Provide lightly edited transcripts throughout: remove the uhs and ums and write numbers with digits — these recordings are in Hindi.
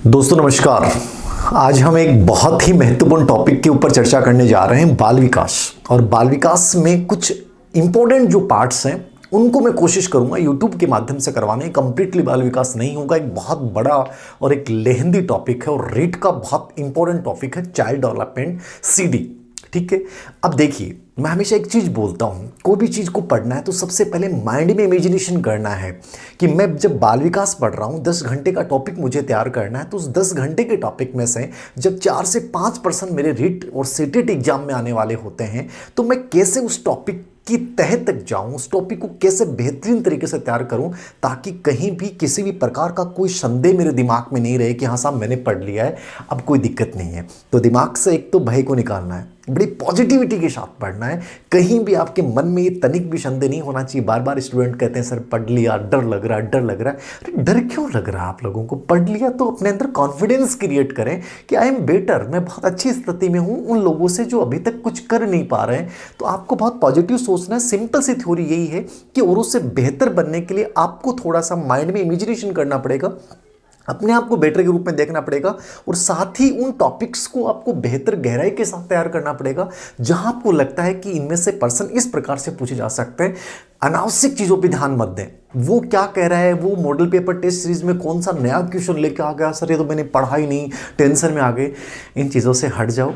दोस्तों नमस्कार। आज हम एक बहुत ही महत्वपूर्ण टॉपिक के ऊपर चर्चा करने जा रहे हैं, बाल विकास। और बाल विकास में कुछ इंपॉर्टेंट जो पार्ट्स हैं उनको मैं कोशिश करूंगा यूट्यूब के माध्यम से करवाने। कंप्लीटली बाल विकास नहीं होगा, एक बहुत बड़ा और एक लेंथी टॉपिक है और रेट का बहुत इंपॉर्टेंट टॉपिक है, चाइल्ड डेवलपमेंट सीडी। ठीक है, अब देखिए मैं हमेशा एक चीज़ बोलता हूँ, कोई भी चीज़ को पढ़ना है तो सबसे पहले माइंड में इमेजिनेशन करना है कि मैं जब बाल विकास पढ़ रहा हूँ, 10 घंटे का टॉपिक मुझे तैयार करना है, तो उस 10 घंटे के टॉपिक में से जब 4 से 5% मेरे रीट और सेटेट एग्जाम में आने वाले होते हैं, तो मैं कैसे उस टॉपिक की तह तक जाऊं, उस टॉपिक को कैसे बेहतरीन तरीके से तैयार करूं ताकि कहीं भी किसी भी प्रकार का कोई संदेह मेरे दिमाग में नहीं रहे कि हाँ साहब मैंने पढ़ लिया है, अब कोई दिक्कत नहीं है। तो दिमाग से एक तो भय को निकालना है, बड़ी पॉजिटिविटी के साथ पढ़ना है। कहीं भी आपके मन में ये तनिक भी संदेह नहीं होना चाहिए। बार बार स्टूडेंट कहते हैं सर पढ़ लिया, डर लग रहा है, डर लग रहा है। अरे डर क्यों लग रहा है आप लोगों को? पढ़ लिया तो अपने अंदर कॉन्फिडेंस क्रिएट करें कि आई एम बेटर, मैं बहुत अच्छी स्थिति में हूँ उन लोगों से जो अभी तक कुछ कर नहीं पा रहे हैं। तो आपको बहुत पॉजिटिव सोचना है। सिंपल सी थ्योरी यही है कि औरों से बेहतर बनने के लिए आपको थोड़ा सा माइंड में इमेजिनेशन करना पड़ेगा, अपने आप को बेटर के रूप में देखना पड़ेगा और साथ ही उन टॉपिक्स को आपको बेहतर गहराई के साथ तैयार करना पड़ेगा जहां आपको लगता है कि इनमें से पर्सन इस प्रकार से पूछे जा सकते हैं। अनावश्यक चीज़ों पे ध्यान मत दें, वो क्या कह रहा है, वो मॉडल पेपर टेस्ट सीरीज में कौन सा नया क्वेश्चन लेके आ गया, सर ये तो मैंने पढ़ा ही नहीं, टेंशन में आ गए। इन चीज़ों से हट जाओ,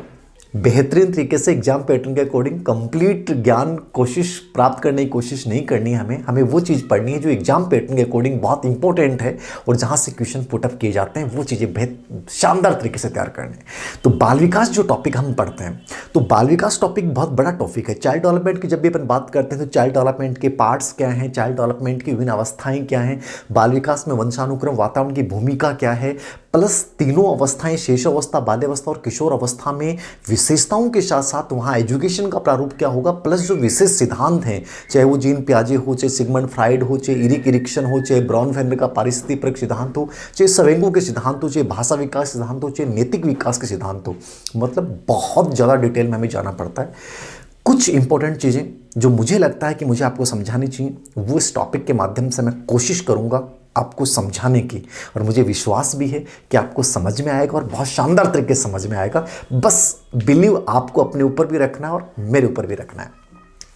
बेहतरीन तरीके से एग्जाम पैटर्न के अकॉर्डिंग कंप्लीट ज्ञान कोशिश प्राप्त करने की कोशिश नहीं करनी है। हमें वो चीज़ पढ़नी है जो एग्जाम पैटर्न के अकॉर्डिंग बहुत इंपॉर्टेंट है और जहाँ से क्वेश्चन पुटअप किए जाते हैं वो चीज़ें बेहद शानदार तरीके से तैयार करने। तो बाल विकास जो टॉपिक हम पढ़ते हैं, तो बाल विकास टॉपिक बहुत बड़ा टॉपिक है। चाइल्ड डेवलपमेंट की जब भी अपन बात करते हैं तो चाइल्ड डेवलपमेंट के पार्ट्स क्या हैं, चाइल्ड डेवलपमेंट की विभिन्न अवस्थाएं क्या हैं, बाल विकास में वंशानुक्रम वातावरण की भूमिका क्या है, प्लस तीनों अवस्थाएं शेष अवस्था, बाल्यावस्था और किशोर अवस्था में विशेषताओं के साथ साथ वहाँ एजुकेशन का प्रारूप क्या होगा, प्लस जो विशेष सिद्धांत हैं, चाहे वो जीन पियाजे हो, चाहे सिगमंड फ्राइड हो, चाहे इरिक इरिक्सन हो, चाहे ब्राउन फेनर का पारिस्थितिक परक सिद्धांत हो, चाहे सवेंगो के सिद्धांत हो, चाहे भाषा विकास सिद्धांत हो, चाहे नैतिक विकास के सिद्धांत हो, मतलब बहुत ज़्यादा डिटेल में हमें जाना पड़ता है। कुछ इंपॉर्टेंट चीज़ें जो मुझे लगता है कि मुझे आपको समझानी चाहिए, वो इस टॉपिक के माध्यम से मैं कोशिश करूँगा आपको समझाने की, और मुझे विश्वास भी है कि आपको समझ में आएगा और बहुत शानदार तरीके से समझ में आएगा। बस बिलीव आपको अपने ऊपर भी रखना है और मेरे ऊपर भी रखना है।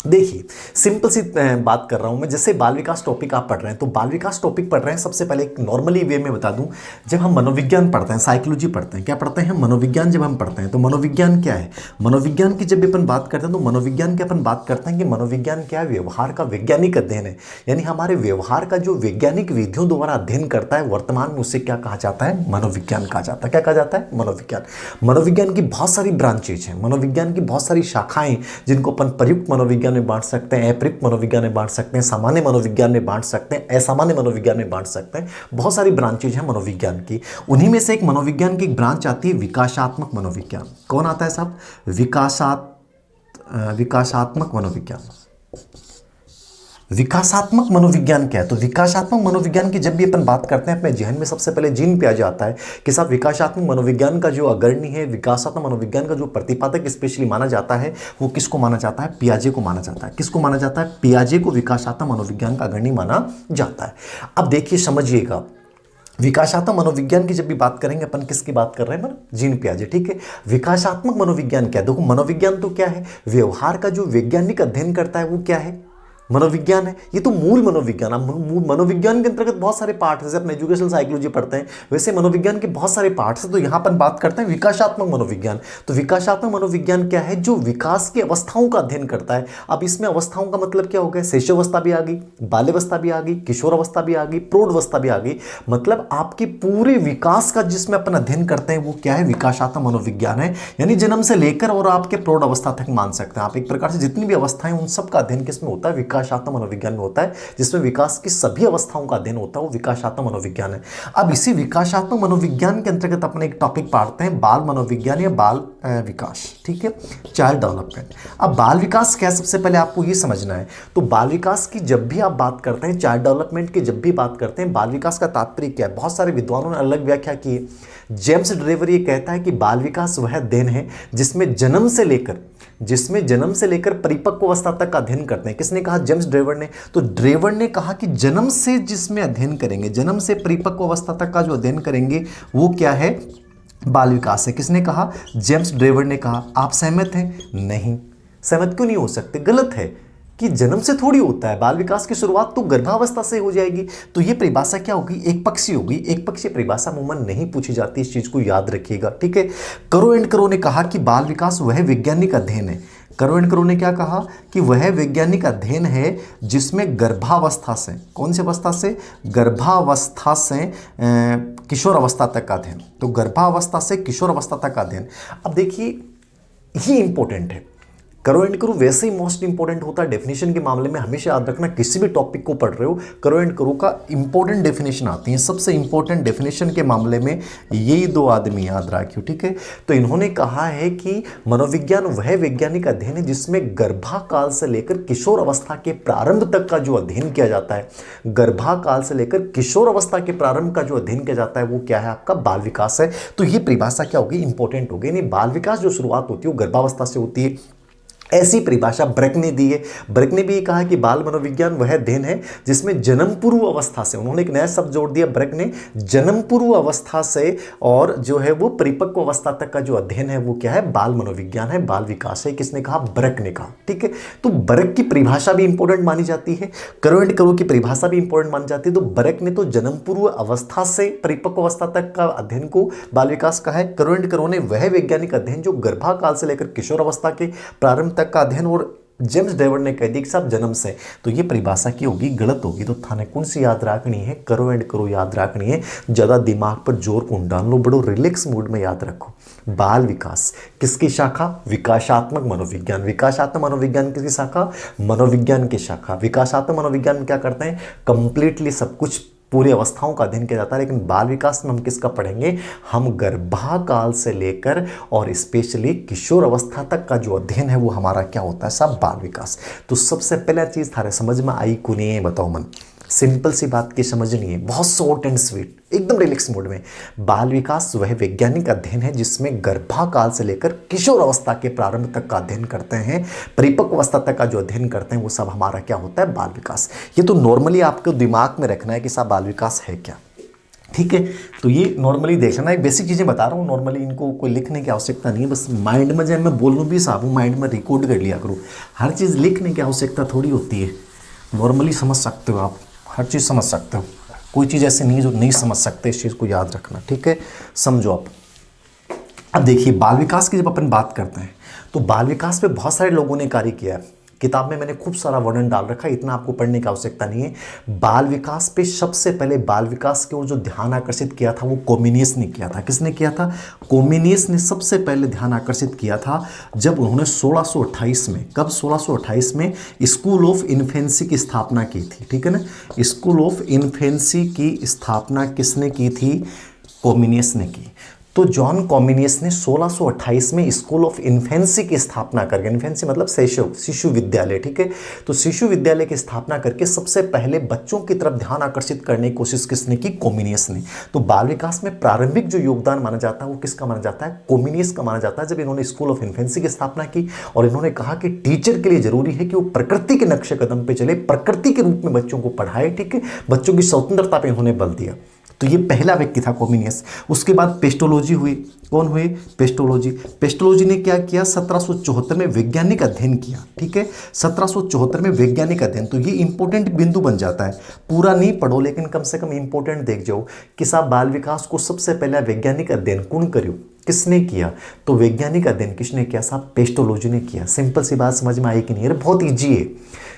देखिए सिंपल सी बात कर रहा हूँ मैं, जैसे बाल विकास टॉपिक आप पढ़ रहे हैं, तो बाल विकास टॉपिक पढ़ रहे हैं, सबसे पहले एक नॉर्मली वे में बता दूं, जब हम मनोविज्ञान पढ़ते हैं, साइकोलॉजी पढ़ते हैं, क्या पढ़ते हैं, मनोविज्ञान जब हम पढ़ते हैं, तो मनोविज्ञान क्या है, मनोविज्ञान की जब भी अपन बात करते हैं तो मनोविज्ञान की अपन बात करते हैं कि मनोविज्ञान क्या है, व्यवहार का वैज्ञानिक अध्ययन है। यानी हमारे व्यवहार का जो वैज्ञानिक विधियों द्वारा अध्ययन करता है वर्तमान में, उसे क्या कहा जाता है, मनोविज्ञान कहा जाता है। क्या कहा जाता है, मनोविज्ञान। मनोविज्ञान की बहुत सारी ब्रांचेज हैं, मनोविज्ञान की बहुत सारी शाखाएं जिनको अपन प्रयुक्त मनोविज्ञान में बांट सकते हैं, अप्रयुक्त मनोविज्ञान में बांट सकते हैं, सामान्य मनोविज्ञान में बांट सकते हैं, असामान्य मनोविज्ञान में बांट सकते हैं। बहुत सारी ब्रांचेज हैं मनोविज्ञान की। उन्हीं में से एक मनोविज्ञान की एक ब्रांच आती है विकासात्मक मनोविज्ञान। कौन आता है साहब, विकासात्मक मनोविज्ञान। विकासात्मक मनोविज्ञान क्या है, तो विकासात्मक मनोविज्ञान की जब भी अपन बात करते हैं अपने जहन में सबसे पहले जीन पियाजे आता है कि साहब विकासात्मक मनोविज्ञान का जो अग्रणी है, विकासात्मक मनोविज्ञान का जो प्रतिपादक स्पेशली माना जाता है, वो किसको माना जाता है, पियाजे को माना जाता है। किसको माना जाता है, पियाजे को विकासात्मक मनोविज्ञान का अग्रणी माना जाता है। अब देखिए समझिएगा, विकासात्मक मनोविज्ञान की जब भी बात करेंगे अपन किसकी बात कर रहे हैं, जीन पियाजे। ठीक है, विकासात्मक मनोविज्ञान क्या है, देखो मनोविज्ञान तो क्या है, व्यवहार का जो वैज्ञानिक अध्ययन करता है वो क्या है, मनोविज्ञान है। ये तो मूल मनोविज्ञान। अब मनोविज्ञान के अंतर्गत बहुत सारे पार्ट हैं, जैसे अपने एजुकेशनल साइकोलॉजी पढ़ते हैं वैसे मनोविज्ञान के बहुत सारे पार्ट्स हैं। तो यहाँ पर बात करते हैं विकासात्मक मनोविज्ञान। तो विकासात्मक मनोविज्ञान क्या है, जो विकास की अवस्थाओं का अध्ययन करता है। अब इसमें अवस्थाओं का मतलब क्या हो गया, शैशवावस्था भी आ गई, बाल्यावस्था भी आ गई, किशोर अवस्था भी आ गई, प्रौढ़ावस्था भी आ गई। मतलब आपके पूरे विकास का जिसमें अपन अध्ययन करते हैं वो क्या है, विकासात्मक मनोविज्ञान है। यानी जन्म से लेकर और आपके प्रौढ़ अवस्था तक मान सकते हैं आप, एक प्रकार से जितनी भी अवस्थाएं उन सब का अध्ययन किसमें होता है, विकासात्मक मनोविज्ञान में होता है। जिसमें विकास की सभी अवस्थाओं का अध्ययन होता है वो विकासात्मक मनोविज्ञान है। अब इसी विकासात्मक मनोविज्ञान के अंतर्गत अपने एक टॉपिक पढ़ते हैं, बाल मनोविज्ञान या बाल विकास। ठीक है, चाइल्ड डेवलपमेंट। अब बाल विकास क्या है, सबसे पहले आपको ये समझना है। तो बाल विकास की जब भी आप बात करते हैं, चाइल्ड डेवलपमेंट की जब भी बात करते हैं, बाल विकास का तात्पर्य क्या है, बहुत सारे विद्वानों ने अलग व्याख्या की है। जेम्स ड्रेवर ये कहता है कि बाल विकास वह अध्ययन है जिसमें जन्म से लेकर जिसमें जन्म से लेकर परिपक्व अवस्था तक का अध्ययन करते हैं। किसने कहा? जेम्स ड्रेवर ने। तो ड्रेवर ने कहा कि जन्म से जिसमें अध्ययन करेंगे, जन्म से परिपक्व अवस्था तक का जो अध्ययन करेंगे वो क्या है? बाल विकास है। किसने कहा? जेम्स ड्रेवर ने कहा। आप सहमत हैं? नहीं। सहमत क्यों नहीं हो सकते? गलत है कि जन्म से थोड़ी होता है, बाल विकास की शुरुआत तो गर्भावस्था से हो जाएगी। तो ये परिभाषा क्या होगी? एक पक्षीय होगी। एक पक्षीय परिभाषा अमूमन नहीं पूछी जाती, इस चीज को याद रखिएगा, ठीक है। करो एंड करो ने कहा कि बाल विकास वह वैज्ञानिक अध्ययन है। करो एंड करो ने क्या कहा? कि वह वैज्ञानिक अध्ययन है जिसमें गर्भावस्था से, कौन सी अवस्था से? गर्भावस्था से किशोर अवस्था तक का अध्ययन। तो गर्भावस्था से किशोर अवस्था तक का अध्ययन। अब देखिए, ये इंपॉर्टेंट है। करो एंड करो वैसे ही मोस्ट इंपॉर्टेंट होता है डेफिनेशन के मामले में। हमेशा याद रखना, किसी भी टॉपिक को पढ़ रहे हो, करो एंड करो का इंपॉर्टेंट डेफिनेशन आती है। सबसे इंपॉर्टेंट डेफिनेशन के मामले में यही दो आदमी याद रखियो, ठीक है। तो इन्होंने कहा है कि मनोविज्ञान वह वैज्ञानिक अध्ययन है जिसमें गर्भाकाल से लेकर किशोर अवस्था के प्रारंभ तक का जो अध्ययन किया जाता है, गर्भाकाल से लेकर किशोर अवस्था के प्रारंभ का जो अध्ययन किया जाता है वो क्या है? आपका बाल विकास है। तो ये परिभाषा क्या होगी? इंपॉर्टेंट होगी। यानी बाल विकास जो शुरुआत होती है वो गर्भावस्था से होती है। ऐसी परिभाषा ब्रेक ने दी है। ब्रेक ने भी ये कहा कि बाल मनोविज्ञान वह अध्ययन है जिसमें जन्म पूर्व अवस्था से, उन्होंने एक नया शब्द जोड़ दिया ब्रेक ने, जन्म पूर्व अवस्था से और जो है वो परिपक्व अवस्था तक का जो अध्ययन है वो क्या है? बाल मनोविज्ञान है, बाल विकास है। किसने कहा? ब्रेक ने कहा, ठीक है। तो ब्रेक की परिभाषा भी इंपॉर्टेंट मानी जाती है, करो एंड करो की परिभाषा भी इंपॉर्टेंट मानी जाती है। तो ब्रेक ने तो जन्म पूर्व अवस्था से परिपक्व अवस्था तक का अध्ययन को बाल विकास कहा है। करो एंड करो ने वह वैज्ञानिक अध्ययन जो गर्भाकाल से लेकर किशोर अवस्था के प्रारंभ तक का अध्ययन, और जेम्स ड्रेवर ने कह दी कि साहब जन्म से। तो ये परिभाषा की होगी, गलत होगी। तो थाने कौन सी याद रखनी है? करो एंड करो याद रखनी है। ज़्यादा दिमाग पर जोर कौन डाल लो, बड़ो रिलैक्स मूड में याद रखो। बाल विकास किसकी शाखा? विकासात्मक मनोविज्ञान। विकासात्मक मनोविज्ञान किसकी शाखा? मनोविज्ञान की शाखा। विकासात्मक मनोविज्ञान में क्या करते हैं? कंप्लीटली सब कुछ, पूरी अवस्थाओं का अध्ययन किया जाता है। लेकिन बाल विकास में हम किसका पढ़ेंगे? हम गर्भाकाल से लेकर और स्पेशली किशोर अवस्था तक का जो अध्ययन है वो हमारा क्या होता है? सब बाल विकास। तो सबसे पहला चीज थारे समझ में आई को नहीं है? बताओ मन। सिंपल सी बात की समझनी है, बहुत शॉर्ट एंड स्वीट, एकदम रिलैक्स मोड में। बाल विकास वह वैज्ञानिक अध्ययन है जिसमें गर्भाकाल से लेकर किशोर अवस्था के प्रारंभ तक का अध्ययन करते हैं, परिपक्व अवस्था तक का जो अध्ययन करते हैं वो सब हमारा क्या होता है? बाल विकास। ये तो नॉर्मली आपको दिमाग में रखना है कि साहब बाल विकास है क्या, ठीक है। तो ये नॉर्मली देखना, एक बेसिक चीज़ें बता रहा हूँ, नॉर्मली इनको कोई लिखने की आवश्यकता नहीं है। बस माइंड में जब मैं बोलूँ भी साहब माइंड में रिकॉर्ड कर लिया करूँ। हर चीज़ लिखने की आवश्यकता थोड़ी होती है, नॉर्मली समझ सकते हो आप, हर चीज़ समझ सकते हो। कोई चीज़ ऐसी नहीं जो नहीं समझ सकते, इस चीज़ को याद रखना, ठीक है। समझो आप। अब देखिए, बाल विकास की जब अपन बात करते हैं तो बाल विकास पे बहुत सारे लोगों ने कार्य किया है। किताब में मैंने खूब सारा वर्णन डाल रखा है, इतना आपको पढ़ने की आवश्यकता नहीं है। बाल विकास पे सबसे पहले बाल विकास की ओर जो ध्यान आकर्षित किया था वो कोमिनियस ने किया था। किसने किया था? कोमिनियस ने सबसे पहले ध्यान आकर्षित किया था जब उन्होंने 1628 में, कब? 1628 में स्कूल ऑफ इन्फेंसी की स्थापना की थी, ठीक है ना। स्कूल ऑफ इन्फेंसी की स्थापना किसने की थी? कोमिनियस ने की। तो जॉन कॉमिनियस ने 1628 में स्कूल ऑफ इन्फेंसी की स्थापना करके, इन्फेंसी मतलब शिशु विद्यालय, ठीक है। तो शिशु विद्यालय की स्थापना करके सबसे पहले बच्चों की तरफ ध्यान आकर्षित करने की कोशिश किसने की? कोमिनियस ने। तो बाल विकास में प्रारंभिक जो योगदान माना जाता है वो किसका माना जाता है? कोमिनियस का माना जाता है। जब इन्होंने स्कूल ऑफ इन्फेंसी की स्थापना की और इन्होंने कहा कि टीचर के लिए जरूरी है कि वो प्रकृति के नक्शे कदम पे चले, प्रकृति के रूप में बच्चों को पढ़ाए, ठीक है। बच्चों की स्वतंत्रता पे इन्होंने बल दिया। तो ये पहला व्यक्ति था कोमिनियस। उसके बाद पेस्टोलॉजी हुई। कौन हुई? पेस्टोलॉजी। पेस्टोलॉजी ने क्या किया? 1774 में वैज्ञानिक अध्ययन किया, ठीक है। 1774 में वैज्ञानिक अध्ययन। तो ये इंपॉर्टेंट बिंदु बन जाता है। पूरा नहीं पढ़ो लेकिन कम से कम इंपॉर्टेंट देख जाओ कि साहब बाल विकास को सबसे पहला वैज्ञानिक अध्ययन कौन करियो? किसने किया? तो वैज्ञानिक अध्ययन किसने किया? साहब पेस्टोलॉजी ने किया। सिंपल सी बात समझ में आई कि नहीं? अरे बहुत ईजी है।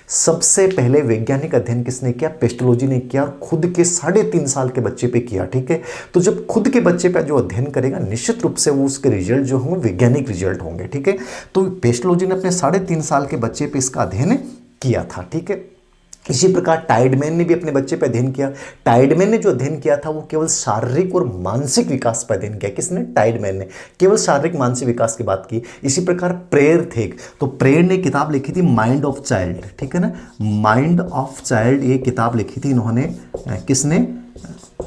सबसे पहले वैज्ञानिक अध्ययन किसने किया? पेस्टोलॉजी ने किया। खुद के 3.5 साल के बच्चे पे किया, ठीक है। तो जब खुद के बच्चे पे जो अध्ययन करेगा निश्चित रूप से वो उसके रिजल्ट जो होंगे वैज्ञानिक रिजल्ट होंगे, ठीक है। तो पेस्टोलॉजी ने अपने 3.5 साल के बच्चे पे इसका अध्ययन किया था, ठीक है। इसी प्रकार टाइडमैन ने भी अपने बच्चे पर अध्ययन किया। टाइडमैन ने जो अध्ययन किया था वो केवल शारीरिक और मानसिक विकास पर अध्ययन किया। किसने? टाइडमैन ने केवल शारीरिक मानसिक विकास की बात की। इसी प्रकार प्रेयर थे, तो प्रेयर ने किताब लिखी थी माइंड ऑफ चाइल्ड, ठीक है ना। माइंड ऑफ चाइल्ड ये किताब लिखी थी इन्होंने। किसने?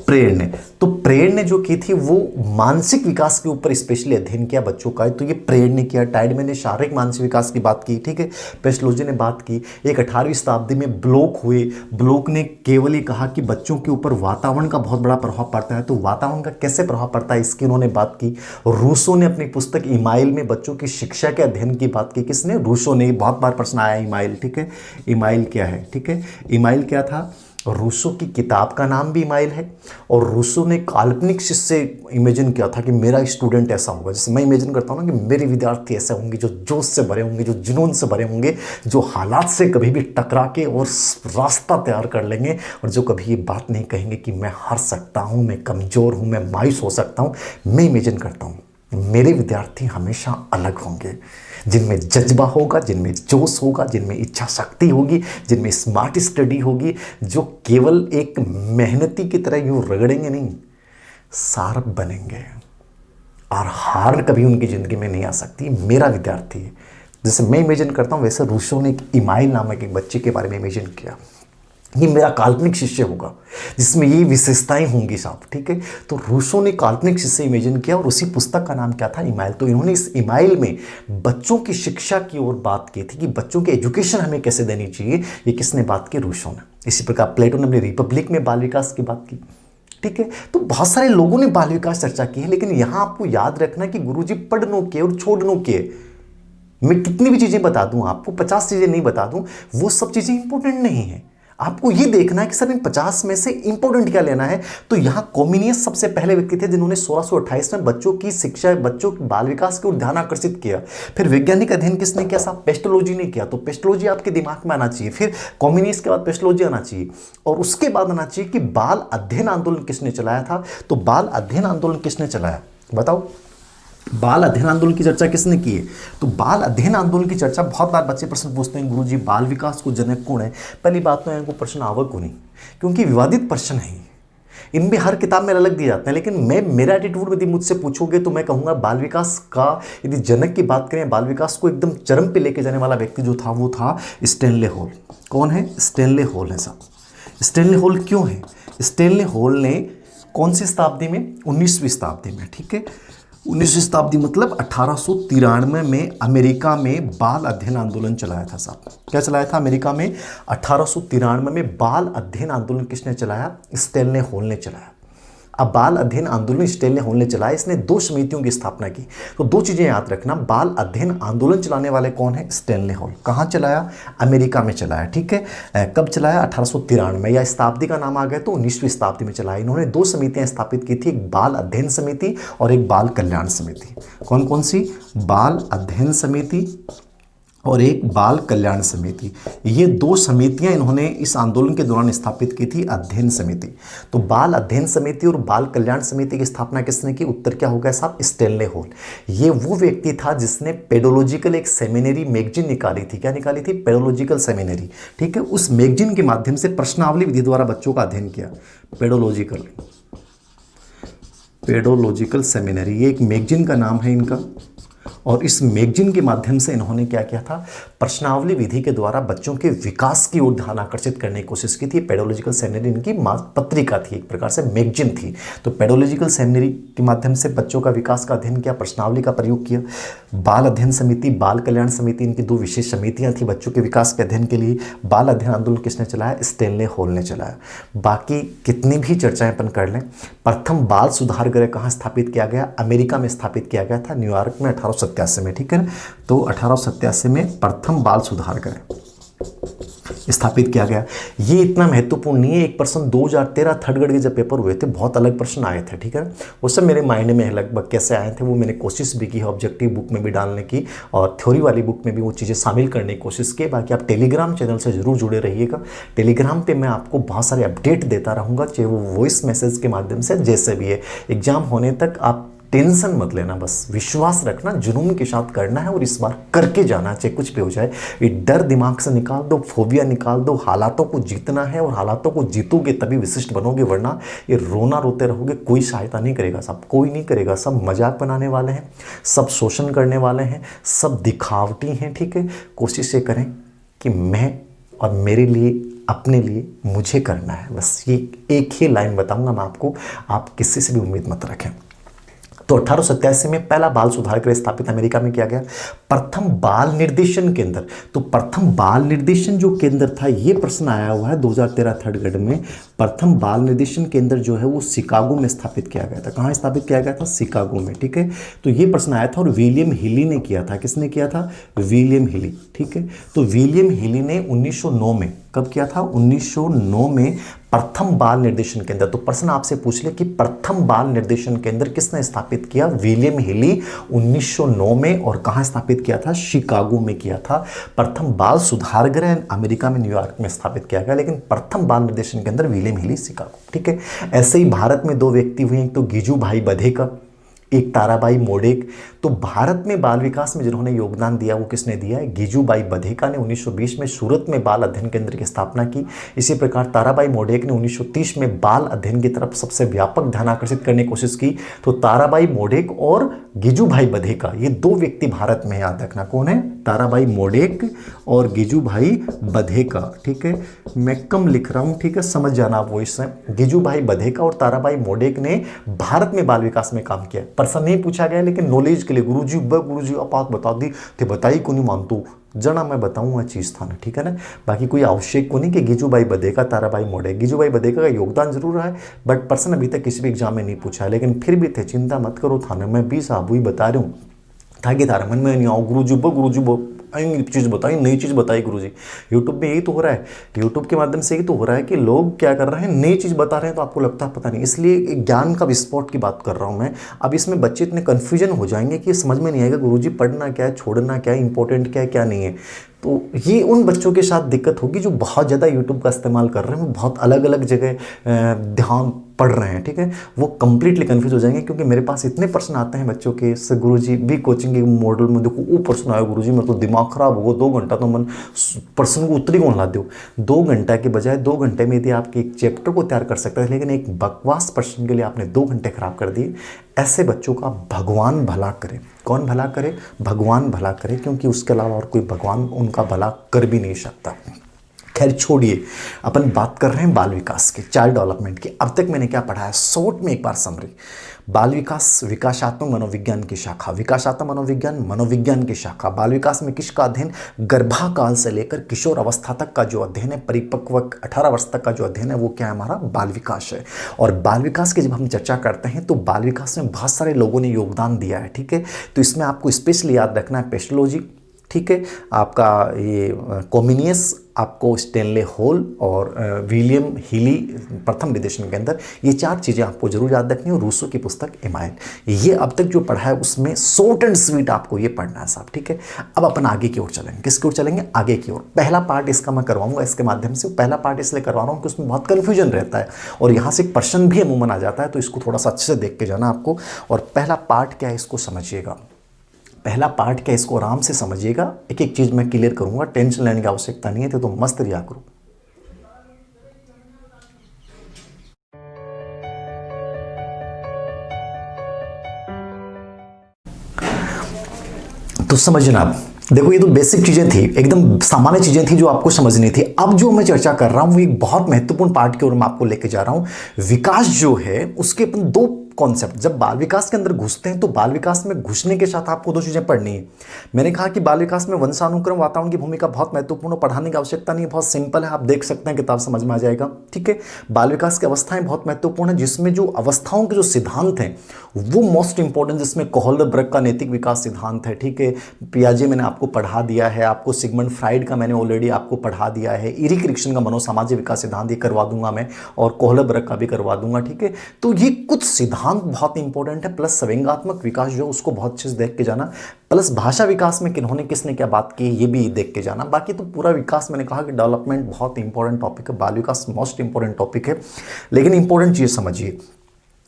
प्रेयर ने। तो प्रेयर ने जो की थी वो मानसिक विकास के ऊपर स्पेशली अध्ययन किया बच्चों का, तो ये प्रेयर ने किया। टाइडमैन ने शारीरिक मानसिक विकास की बात की, ठीक है। पेस्टलोजी ने बात की एक 18वीं शताब्दी में ब्लॉक हुए। ब्लॉक ने केवल ये कहा कि बच्चों के ऊपर वातावरण का बहुत बड़ा प्रभाव पड़ता है, तो वातावरण का कैसे प्रभाव पड़ता है इसकी उन्होंने बात की। रूसो ने अपनी पुस्तक इमाइल में बच्चों की शिक्षा के अध्ययन की बात की। किसने? रूसो ने। बहुत बार प्रश्न आया इमाइल, ठीक है। इमाइल क्या है, ठीक है। इमाइल क्या था? रूसो की किताब का नाम भी इमाइल है, और रूसो ने काल्पनिक से इमेजिन किया था कि मेरा स्टूडेंट ऐसा होगा। जैसे मैं इमेजिन करता हूँ ना कि मेरे विद्यार्थी ऐसे होंगे जो जोश से भरे होंगे, जो जुनून से भरे होंगे, जो हालात से कभी भी टकरा के और रास्ता तैयार कर लेंगे, और जो कभी ये बात नहीं कहेंगे कि मैं हार सकता हूँ, मैं कमज़ोर हूँ, मैं मायूस हो सकता हूँ। मैं इमेजिन करता हूँ मेरे विद्यार्थी हमेशा अलग होंगे, जिनमें जज्बा होगा, जिनमें जोश होगा, जिनमें इच्छा शक्ति होगी, जिनमें स्मार्ट स्टडी होगी, जो केवल एक मेहनती की तरह यूं रगड़ेंगे नहीं, शार्प बनेंगे, और हार कभी उनकी ज़िंदगी में नहीं आ सकती। मेरा विद्यार्थी है। जैसे मैं इमेजिन करता हूँ वैसे रूसो ने एक इमाइल नामक एक बच्चे के बारे में इमेजिन किया। ये मेरा काल्पनिक शिष्य होगा जिसमें ये विशेषताएं होंगी साहब, ठीक है। तो रूसो ने काल्पनिक शिष्य इमेजिन किया, और उसी पुस्तक का नाम क्या था? इमाइल। तो इन्होंने इस इमाइल में बच्चों की शिक्षा की ओर बात की थी कि बच्चों की एजुकेशन हमें कैसे देनी चाहिए। ये किसने बात की? रूसो ने। इसी प्रकार प्लेटो ने अपनी रिपब्लिक में बाल विकास की बात की, ठीक है। तो बहुत सारे लोगों ने बाल विकास चर्चा की है, लेकिन यहां आपको याद रखना कि गुरुजी पढ़नो के और छोड़नो के, मैं कितनी भी चीजें बता दूं आपको, 50 चीजें नहीं बता दूं, वो सब चीजें इंपॉर्टेंट नहीं है। आपको ये देखना है कि सर इन 50 में से इंपॉर्टेंट क्या लेना है। तो यहां कॉमिनियस सबसे पहले व्यक्ति थे जिन्होंने 1628 में बच्चों की शिक्षा, बच्चों के बाल विकास की ओर ध्यान आकर्षित किया। फिर वैज्ञानिक अध्ययन किसने किया साहब? पेस्टोलॉजी ने किया। तो पेस्टोलॉजी आपके दिमाग में आना चाहिए, फिर कॉमिनियस के बाद पेस्टोलॉजी आना चाहिए, और उसके बाद आना चाहिए कि बाल अध्ययन आंदोलन किसने चलाया था। तो बाल अध्ययन आंदोलन किसने चलाया बताओ? बाल अध्ययन आंदोलन की चर्चा किसने की है? तो बाल अध्ययन आंदोलन की चर्चा बहुत बार बच्चे प्रश्न पूछते हैं, गुरुजी बाल विकास को जनक कौन है? पहली बात तो इनको प्रश्न आवक को नहीं, क्योंकि विवादित प्रश्न है। इनमें हर किताब में अलग दिए जाते हैं, लेकिन मैं मेरा एटीट्यूड यदि मुझसे पूछोगे तो मैं कहूँगा बाल विकास का यदि जनक की बात करें, बाल विकास को एकदम चरम पे लेके जाने वाला व्यक्ति जो था वो था स्टैनले हॉल। कौन है? स्टैनले हॉल है साहब। स्टैनले हॉल क्यों है? स्टैनले हॉल ने कौन सी शताब्दी में? 19वीं शताब्दी में, ठीक है। 19वीं शताब्दी मतलब 1893 में अमेरिका में बाल अध्ययन आंदोलन चलाया था साहब। क्या चलाया था अमेरिका में? 1893 में बाल अध्ययन आंदोलन किसने चलाया? स्टैनले हॉल ने चलाया। अब बाल अध्ययन आंदोलन स्टैनले हॉल ने चलाया। इसने 2 समितियों की स्थापना की। तो 2 चीजें याद रखना, बाल अध्ययन आंदोलन चलाने वाले कौन है? Stanley hall. कहाँ चलाया? अमेरिका में चलाया, ठीक है। कब चलाया? 1893 में, या शताब्दी का नाम आ गया तो 19वीं शताब्दी में चलाया। इन्होंने 2 समितियां स्थापित की थी, एक बाल अध्ययन समिति और एक बाल कल्याण समिति। कौन कौन सी? बाल अध्ययन समिति और एक बाल कल्याण समिति। ये 2 समितियां इन्होंने इस आंदोलन के दौरान स्थापित की थी। अध्ययन समिति, तो बाल अध्ययन समिति और बाल कल्याण समिति की स्थापना किसने की? उत्तर क्या होगा साहब? Stanley hall. ये वो व्यक्ति था जिसने पेडोलॉजिकल एक सेमिनरी मैगजीन निकाली थी। क्या निकाली थी? पेडोलॉजिकल सेमिनरी, ठीक है। उस मैगजीन के माध्यम से प्रश्नावली विधि द्वारा बच्चों का अध्ययन किया। पेडोलॉजिकल सेमिनरी, ये एक मैगजीन का नाम है इनका, और इस मैगजीन के माध्यम से इन्होंने क्या किया था? प्रश्नावली विधि के द्वारा बच्चों के विकास की ओर ध्यान आकर्षित करने की कोशिश की थी। पेडोलॉजिकल सेमिनरी इनकी पत्रिका थी, एक प्रकार से मैगजीन थी। तो पेडोलॉजिकल सेमिनरी के माध्यम से बच्चों का विकास का अध्ययन किया, प्रश्नावली का प्रयोग किया। बाल अध्ययन समिति, बाल कल्याण समिति, इनकी 2 विशेष समितियां थी बच्चों के विकास के अध्ययन के लिए। बाल अध्ययन आंदोलन किसने चलाया? स्टैनले हॉल ने चलाया। बाकी कितनी भी चर्चाएं अपन कर लें, प्रथम बाल सुधार गृह कहाँ स्थापित किया गया? अमेरिका में स्थापित किया गया था, न्यूयॉर्क में 1887 में, ठीक है ना। तो 1887 में प्रथम बाल सुधार गृह स्थापित किया गया। ये इतना महत्वपूर्ण नहीं है। एक प्रश्न 2013 थर्ड ग्रेड के जब पेपर हुए थे, बहुत अलग प्रश्न आए थे, ठीक है। वो सब मेरे माइंड में लगभग कैसे आए थे, वो मैंने कोशिश भी की है ऑब्जेक्टिव बुक में भी डालने की, और थ्योरी वाली बुक में भी वो चीज़ें शामिल करने की कोशिश की। बाकी आप टेलीग्राम चैनल से ज़रूर जुड़े रहिएगा। टेलीग्राम पर मैं आपको बहुत सारे अपडेट देता रहूँगा, चाहे वो वॉइस मैसेज के माध्यम से, जैसे भी है। एग्जाम होने तक आप टेंशन मत लेना, बस विश्वास रखना, जुनून के साथ करना है और इस बार करके जाना, चाहे कुछ भी हो जाए। ये डर दिमाग से निकाल दो, फोबिया निकाल दो। हालातों को जीतना है, और हालातों को जीतोगे तभी विशिष्ट बनोगे, वरना ये रोना रोते रहोगे, कोई सहायता नहीं करेगा साहब, कोई नहीं करेगा। सब मजाक बनाने वाले हैं, सब शोषण करने वाले हैं, सब दिखावटी हैं, ठीक है। कोशिश ये करें कि मैं और मेरे लिए अपने लिए मुझे करना है। बस ये एक ही लाइन बताऊंगा मैं आपको, आप किसी से भी उम्मीद मत रखें। तो 1887 में पहला बाल सुधार गृह स्थापित अमेरिका में किया गया। प्रथम बाल निर्देशन केंद्र, तो प्रथम बाल निर्देशन जो केंद्र था, ये प्रश्न आया हुआ है 2013 थर्ड ग्रेड में। प्रथम बाल निर्देशन केंद्र जो है वो शिकागो में स्थापित किया गया था। कहाँ स्थापित किया गया था? शिकागो में, ठीक है। तो ये प्रश्न आया था और विलियम हिली ने किया था। किसने किया था? विलियम हिली, ठीक है। तो विलियम हिली ने 1909 में, कब किया था? 1909 में प्रथम बाल निर्देशन केंद्र। तो प्रश्न आपसे पूछ ले कि प्रथम बाल निर्देशन केंद्र किसने स्थापित किया? विलियम हिली 1909 में। और कहां स्थापित किया था? शिकागो में किया था। प्रथम बाल सुधार गृह अमेरिका में न्यूयॉर्क में स्थापित किया गया, लेकिन प्रथम बाल निर्देशन केंद्र विलियम हिली, शिकागो, ठीक है। ऐसे ही भारत में दो व्यक्ति हुए, एक तो गिजू भाई बधेकर, एक ताराबाई मोडेक। तो भारत में बाल विकास में जिन्होंने योगदान दिया वो किसने दिया है? गिजूबाई बधेका ने 1920 में सूरत में बाल अध्ययन केंद्र की स्थापना की। इसी प्रकार ताराबाई मोडेक ने 1930 में बाल अध्ययन की तरफ सबसे व्यापक ध्यान आकर्षित करने की कोशिश की। तो ताराबाई मोडेक और गिजूभाई बधेका, ये दो व्यक्ति भारत में, याद रखना कौन है? ताराबाई मोडेक और गिजूभाई बधेका, ठीक है। मैं कम लिख रहा हूँ, ठीक है, समझ जाना आप वो इससे। गिजूभाई बधेका और ताराबाई मोडेक ने भारत में बाल विकास में काम किया। प्रश्न नहीं पूछा गया, लेकिन नॉलेज के लिए गुरुजी आप बात बता दी तो बताई को नहीं मानतू जना मैं बताऊंगा चीज था ना, ठीक है ना। बाकी कोई आवश्यक को नहीं कि गिजूबाई बधेका ताराबाई मोडेक। गिजूबाई बधेका का योगदान जरूर रहा है, बट प्रश्न अभी तक किसी भी एग्जाम में नहीं पूछा है। लेकिन फिर भी थे, चिंता मत करो थाना, मैं भी साबू ही बता रहा हूँ ताकि तारा मन में नहीं आओ गुरुजी चीज़ बताई, नई चीज़ बताई गुरुजी। यूट्यूब में यही तो हो रहा है, यूट्यूब के माध्यम से यही तो हो रहा है कि लोग क्या कर रहे हैं, नई चीज़ बता रहे हैं तो आपको लगता है पता नहीं। इसलिए ज्ञान का विस्फोट की बात कर रहा हूँ मैं। अब इसमें बच्चे इतने कन्फ्यूजन हो जाएंगे कि समझ में नहीं आएगा गुरुजी पढ़ना क्या है, छोड़ना क्या है, इंपॉर्टेंट क्या है, क्या नहीं है। तो ये उन बच्चों के साथ दिक्कत होगी जो बहुत ज़्यादा यूट्यूब का इस्तेमाल कर रहे हैं, बहुत अलग अलग जगह ध्यान पढ़ रहे हैं, ठीक है। वो कंप्लीटली कंफ्यूज हो जाएंगे, क्योंकि मेरे पास इतने प्रश्न आते हैं बच्चों के से, गुरुजी भी कोचिंग के मॉडल में देखो वो प्रश्न आया गुरुजी मेरा तो दिमाग खराब हो, 2 घंटा तो मन प्रश्न को उत्तरी कौन ला दो। 2 घंटा के बजाय 2 घंटे में यदि आपके एक चैप्टर को तैयार कर सकते हैं, लेकिन एक बकवास प्रश्न के लिए आपने 2 घंटे खराब कर दिए। ऐसे बच्चों का भगवान भला करे। कौन भला करे? भगवान भला करे, क्योंकि उसके अलावा और कोई भगवान उनका भला कर भी नहीं सकता। खैर छोड़िए, अपन बात कर रहे हैं बाल विकास के, चाइल्ड डेवलपमेंट की। अब तक मैंने क्या पढ़ा है, शॉर्ट में एक बार समरी। बाल विकास विकासात्मक मनोविज्ञान की शाखा, विकासात्मक मनोविज्ञान मनोविज्ञान की शाखा। बाल विकास में किसका अध्ययन? गर्भाकाल से लेकर किशोर अवस्था तक का जो अध्ययन है, परिपक्व 18 वर्ष तक का जो अध्ययन है, वो क्या है? हमारा बाल विकास है। और बाल विकास की जब हम चर्चा करते हैं तो बाल विकास में बहुत सारे लोगों ने योगदान दिया है, ठीक है। तो इसमें आपको स्पेशली याद रखना है पेस्टोलॉजी, ठीक है, आपका ये कॉमिनियस, आपको स्टेनले हॉल और विलियम हीली प्रथम निर्देशन के अंदर, ये 4 चीज़ें आपको जरूर याद रखनी है। रूसो की पुस्तक इमाइल, ये अब तक जो पढ़ा है उसमें शॉर्ट एंड स्वीट आपको ये पढ़ना है साहब, ठीक है। अब अपन आगे की ओर चलेंगे। किसकी ओर चलेंगे? आगे की ओर। पहला पार्ट इसका मैं करवाऊंगा इसके माध्यम से। पहला पार्ट इसलिए करवा रहा हूँ कि उसमें बहुत कन्फ्यूजन रहता है और यहाँ से एक प्रश्न भी अमूमन आ जाता है, तो इसको थोड़ा सा अच्छे से देख के जाना आपको। और पहला पार्ट क्या है इसको समझिएगा। पहला पार्ट क्या, इसको आराम से समझिएगा। एक एक चीज मैं क्लियर करूंगा, टेंशन लेने की आवश्यकता नहीं है, तो मस्त रिया करो। तो समझना, देखो ये तो बेसिक चीजें थी, एकदम सामान्य चीजें थी जो आपको समझनी थी। अब जो मैं चर्चा कर रहा हूं वो एक बहुत महत्वपूर्ण पार्ट की ओर मैं आपको लेके जा रहा हूं। विकास जो है उसके अपन 2 कॉन्सेप्ट, जब बाल विकास के अंदर घुसते हैं तो बाल विकास में घुसने के साथ आपको 2 चीजें पढ़नी है। मैंने कहा कि बाल विकास में वंशानुक्रम वातावरण की भूमिका बहुत महत्वपूर्ण, पढ़ाने की आवश्यकता नहीं है, बहुत सिंपल है, आप देख सकते हैं, किताब समझ में आ जाएगा, ठीक है। बाल विकास की अवस्थाएं बहुत महत्वपूर्ण है, जिसमें जो अवस्थाओं के जो सिद्धांत हैं वो मोस्ट इंपॉर्टेंट, जिसमें कोहलबर्ग का नैतिक विकास सिद्धांत है, ठीक है। पियाजे मैंने आपको पढ़ा दिया है, आपको सिगमंड फ्राइड का मैंने ऑलरेडी आपको पढ़ा दिया है, इरिक एरिक्सन का मनोसामाजिक विकास सिद्धांत ये करवा दूंगा मैं, और कोहलबर्ग का भी करवा दूंगा, ठीक है। तो ये कुछ सिद्धांत बहुत इंपॉर्टेंट है, प्लस संवेगात्मक विकास जो उसको बहुत अच्छे से देख के जाना, प्लस भाषा विकास में किन्होंने किसने क्या बात की ये भी देख के जाना। बाकी तो पूरा विकास, मैंने कहा कि डेवलपमेंट बहुत इंपॉर्टेंट टॉपिक है, बाल विकास मोस्ट इंपॉर्टेंट टॉपिक है। लेकिन इंपॉर्टेंट चीज समझिए,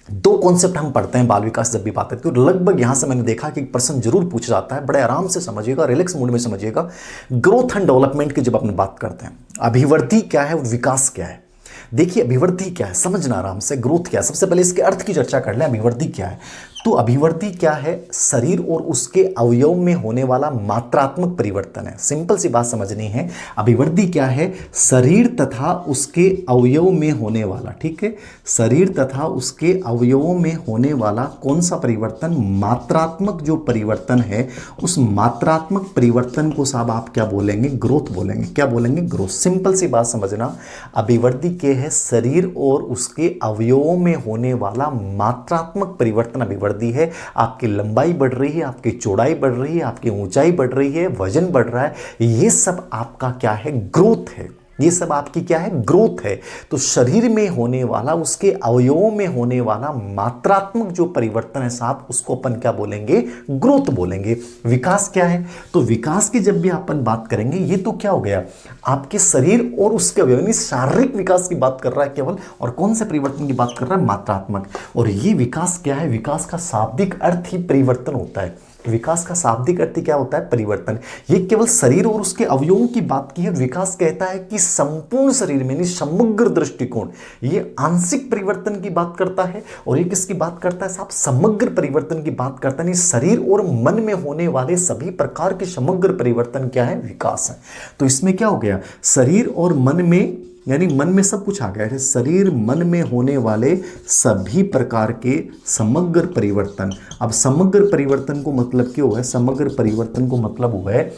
2 कॉन्सेप्ट हम पढ़ते हैं बाल विकास जब भी बात है, तो लगभग यहां से मैंने देखा कि प्रश्न जरूर पूछा जाता है, बड़े आराम से समझिएगा, रिलैक्स मूड में समझिएगा। ग्रोथ एंड डेवलपमेंट की जब अपन बात करते हैं, अभिवृद्धि क्या है, विकास क्या है। देखिए अभिवृद्धि क्या है, समझना आराम से। ग्रोथ क्या है, सबसे पहले इसके अर्थ की चर्चा कर लें। अभिवृद्धि क्या है, तो अभिवृद्धि क्या है? शरीर और उसके अवयव में होने वाला मात्रात्मक परिवर्तन है। सिंपल सी बात समझनी है, अभिवृद्धि क्या है? शरीर तथा उसके अवयव में होने वाला, ठीक है, शरीर तथा उसके अवयवों में होने वाला कौन सा परिवर्तन? मात्रात्मक जो परिवर्तन है, उस मात्रात्मक परिवर्तन को साहब आप क्या बोलेंगे? ग्रोथ बोलेंगे। क्या बोलेंगे? ग्रोथ। सिंपल सी बात समझना, अभिवृद्धि क्या है? शरीर और उसके अवयवों में होने वाला मात्रात्मक परिवर्तन अभिवृद्धि है। आपकी लंबाई बढ़ रही है, आपकी चौड़ाई बढ़ रही है, आपकी ऊंचाई बढ़ रही है, वजन बढ़ रहा है, ये सब आपका क्या है? ग्रोथ है। ये सब आपकी क्या है? ग्रोथ है। तो शरीर में होने वाला, उसके अवयवों में होने वाला मात्रात्मक जो परिवर्तन है साहब, उसको अपन क्या बोलेंगे? ग्रोथ बोलेंगे। विकास क्या है? तो विकास की जब भी अपन बात करेंगे, ये तो क्या हो गया? आपके शरीर और उसके अवयव, यानी शारीरिक विकास की बात कर रहा है केवल, और कौन से परिवर्तन की बात कर रहा है? मात्रात्मक। और ये विकास क्या है? विकास का शाब्दिक अर्थ ही परिवर्तन होता है। विकास का शाब्दिक अर्थ क्या होता है? परिवर्तन। ये केवल शरीर और उसके अवयवों की बात की है। विकास कहता है कि संपूर्ण शरीर में, समग्र दृष्टिकोण। ये आंशिक परिवर्तन की बात करता है, और ये किसकी बात करता है साहब? समग्र परिवर्तन की बात करता है। शरीर और मन में होने वाले सभी प्रकार के समग्र परिवर्तन क्या है? विकास है। तो इसमें क्या हो गया? शरीर और मन में, यानी मन में सब कुछ आ गया है। शरीर मन में होने वाले सभी प्रकार के समग्र परिवर्तन। अब समग्र परिवर्तन को मतलब क्या हुआ है? समग्र परिवर्तन को मतलब हुआ है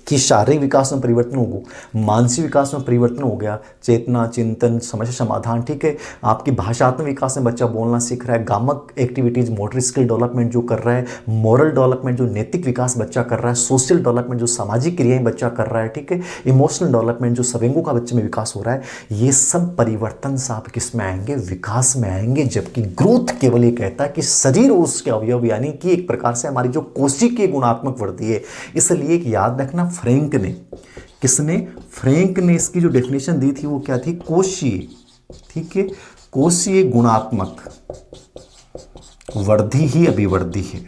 कि शारीरिक विकास में परिवर्तन हो गया, मानसिक विकास में परिवर्तन हो गया, चेतना, चिंतन, समस्या समाधान, ठीक है, आपकी भाषात्मक विकास में बच्चा बोलना सीख रहा है, गामक एक्टिविटीज, मोटर स्किल डेवलपमेंट जो कर रहा है, मॉरल डेवलपमेंट जो नैतिक विकास बच्चा कर रहा है, सोशल डेवलपमेंट जो सामाजिक क्रियाएं बच्चा कर रहा है, ठीक है, इमोशनल डेवलपमेंट जो संवेगों का बच्चे में विकास हो रहा है, ये सब परिवर्तन साहब किस में आएंगे? विकास में आएंगे। जबकि ग्रोथ केवल ये कहता है कि शरीर और उसके अवयव, यानी कि एक प्रकार से हमारी जो कोशिकीय गुणात्मक वृद्धि है। इसलिए एक याद रखना, फ्रैंक ने, किसने? फ्रैंक ने इसकी जो डेफिनेशन दी थी वो क्या थी? कोशीय, ठीक है, कोशीय गुणात्मक वृद्धि ही अभिवृद्धि है,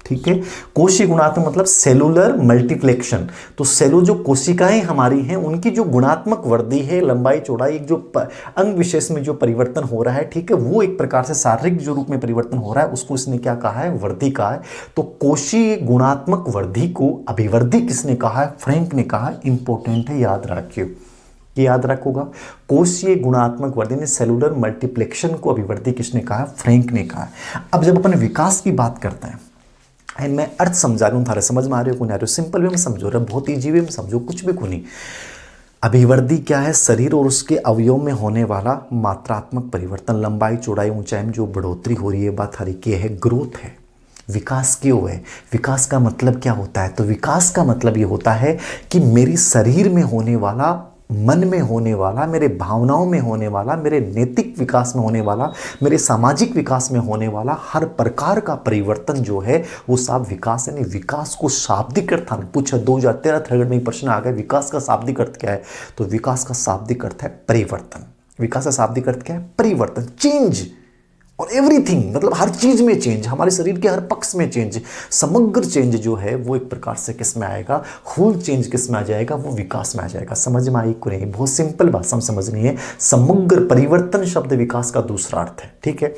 ठीक है। कोशीय गुणात्मक मतलब सेलुलर मल्टीप्लेक्शन। तो सेलुलर जो कोशिकाएं हमारी हैं, उनकी जो गुणात्मक वृद्धि है, लंबाई चौड़ाई, एक जो अंग विशेष में जो परिवर्तन हो रहा है, ठीक है, वो एक प्रकार से शारीरिक जो रूप में परिवर्तन हो रहा है, उसको इसने क्या कहा है? वृद्धि कहा है। तो कोशीय गुणात्मक वृद्धि को अभिवृद्धि किसने कहा है? फ्रैंक ने कहा है। इंपॉर्टेंट है, याद रखिए, कि याद रखोगा। कोशीय गुणात्मक वृद्धि ने, सेलुलर मल्टीप्लेक्शन को अभिवृद्धि किसने कहा है? फ्रैंक ने कहा है। अब जब अपन विकास की बात करते हैं, मैं अर्थ समझा रहा हूँ, थारे समझ में आ रहे हो, नहीं आ रहे हो? सिंपल वे में समझो रहा, बहुत ईजी वे में समझो, कुछ भी नहीं। अभिवृद्धि क्या है? शरीर और उसके अवयव में होने वाला मात्रात्मक परिवर्तन, लंबाई चौड़ाई ऊंचाई में जो बढ़ोतरी हो रही है, बात हरी की है, ग्रोथ है। विकास क्यों है? विकास का मतलब क्या होता है? तो विकास का मतलब ये होता है कि मेरी शरीर में होने वाला, मन में होने वाला, मेरे भावनाओं में होने वाला, मेरे नैतिक विकास में होने वाला, मेरे सामाजिक विकास में होने वाला हर प्रकार का परिवर्तन जो है वो साहब विकास है। नहीं, विकास को शाब्दिक अर्थ पूछा 2013 थर्ड में प्रश्न आ गया, विकास का शाब्दिक अर्थ क्या है? तो विकास का शाब्दिक अर्थ है परिवर्तन। विकास का शाब्दिक अर्थ क्या है? परिवर्तन, चेंज, और एवरीथिंग, मतलब हर चीज में चेंज, हमारे शरीर के हर पक्ष में चेंज, समग्र चेंज जो है वो एक प्रकार से किस में आएगा? होल चेंज किस में आ जाएगा? वो विकास में आ जाएगा। समझ में आई को नहीं? बहुत सिंपल भाषा में समझनी है। समग्र परिवर्तन शब्द विकास का दूसरा अर्थ है, ठीक है।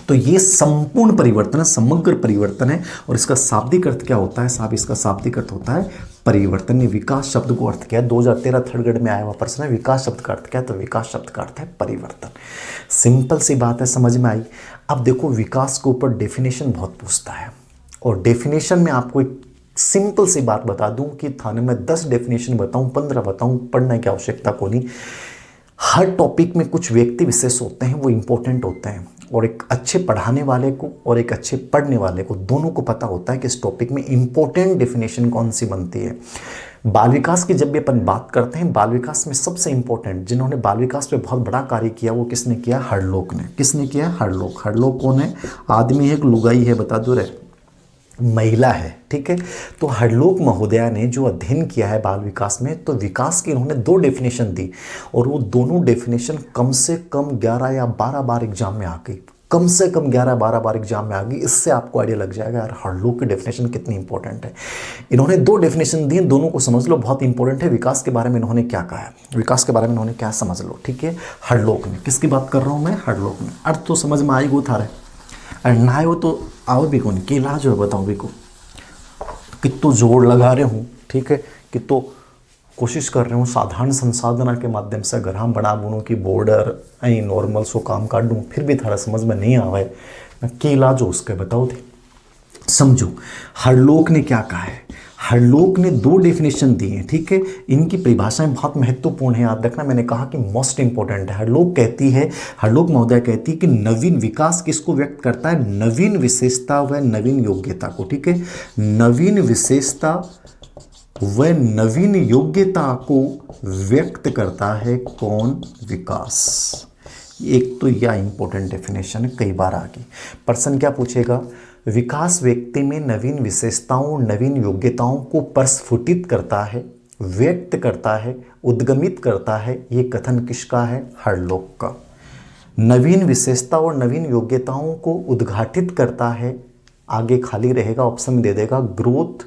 तो ये संपूर्ण परिवर्तन है, समग्र परिवर्तन है। और इसका शाब्दिक अर्थ क्या होता है साहब? इसका शाब्दिक अर्थ होता है परिवर्तन। ये विकास शब्द को अर्थ क्या है? 2013 थर्ड ग्रेड में आया हुआ प्रश्न है, विकास शब्द का अर्थ क्या है? तो विकास शब्द का अर्थ है परिवर्तन। सिंपल सी बात है, समझ में आई। अब देखो, विकास के ऊपर डेफिनेशन बहुत पूछता है, और डेफिनेशन में आपको एक सिंपल सी बात बता दूं कि थाने में 10 डेफिनेशन बताऊं, 15 बताऊं, पढ़ने की आवश्यकता को नहीं। हर टॉपिक में कुछ व्यक्ति विशेष होते हैं, वो इंपॉर्टेंट होते हैं, और एक अच्छे पढ़ाने वाले को और एक अच्छे पढ़ने वाले को दोनों को पता होता है कि इस टॉपिक में इंपॉर्टेंट डेफिनेशन कौन सी बनती है। बाल विकास की जब भी अपन बात करते हैं, बाल विकास में सबसे इंपॉर्टेंट जिन्होंने बाल विकास पे बहुत बड़ा कार्य किया, वो किसने किया? हडलोक ने। किसने किया? हडलोक। हडलोक कौन है? आदमी है कि लुगाई है? बता दो रे, महिला है, ठीक है। तो हडलोक महोदया ने जो अध्ययन किया है बाल विकास में, तो विकास की इन्होंने 2 डेफिनेशन दी, और वो दोनों डेफिनेशन कम से कम 11 या 12 बार एग्जाम में आ गई। कम से कम 11-12 बार एग्जाम में आ गई। इससे आपको आइडिया लग जाएगा यार हडलोक की डेफिनेशन कितनी इंपॉर्टेंट है। इन्होंने 2 डेफिनेशन दी, दोनों को समझ लो, बहुत इंपॉर्टेंट है। विकास के बारे में इन्होंने क्या कहा है, विकास के बारे में इन्होंने क्या समझ लो, ठीक है। हडलोक ने, किसकी बात कर रहा हूँ मैं? हडलोक ने। अर्थ तो समझ में आई गो था। अरे ना हो तो आओ भी कौन की इलाज हो बताओ भी को कितो जोड़ लगा रहे हूँ, ठीक है, कितो कोशिश कर रहे हूँ साधारण संसाधना के माध्यम से अगर हम बना बुनूँ कि बॉर्डर ऐं नॉर्मल सो काम काट दूँ, फिर भी थारा समझ में नहीं आवे की इलाज हो उसके बताओ थे। समझो हरलोक ने क्या कहा है, हरलोक ने दो डेफिनेशन दी हैं, ठीक है, इनकी परिभाषाएं बहुत महत्वपूर्ण है, याद रखना, मैंने कहा कि मोस्ट इंपॉर्टेंट है। हरलोक कहती है, हरलोक महोदय कहती है कि नवीन विकास किसको व्यक्त करता है, नवीन विशेषता व नवीन योग्यता को, ठीक है, नवीन विशेषता व नवीन योग्यता को व्यक्त करता है कौन, विकास। एक तो यह इंपॉर्टेंट डेफिनेशन है, कई बार आगे प्रश्न क्या पूछेगा, विकास व्यक्ति में नवीन विशेषताओं नवीन योग्यताओं को प्रस्फुटित करता है, व्यक्त करता है, उद्गमित करता है, ये कथन किसका है, हरलोक का। नवीन विशेषता और नवीन योग्यताओं को उद्घाटित करता है, आगे खाली रहेगा ऑप्शन दे देगा ग्रोथ,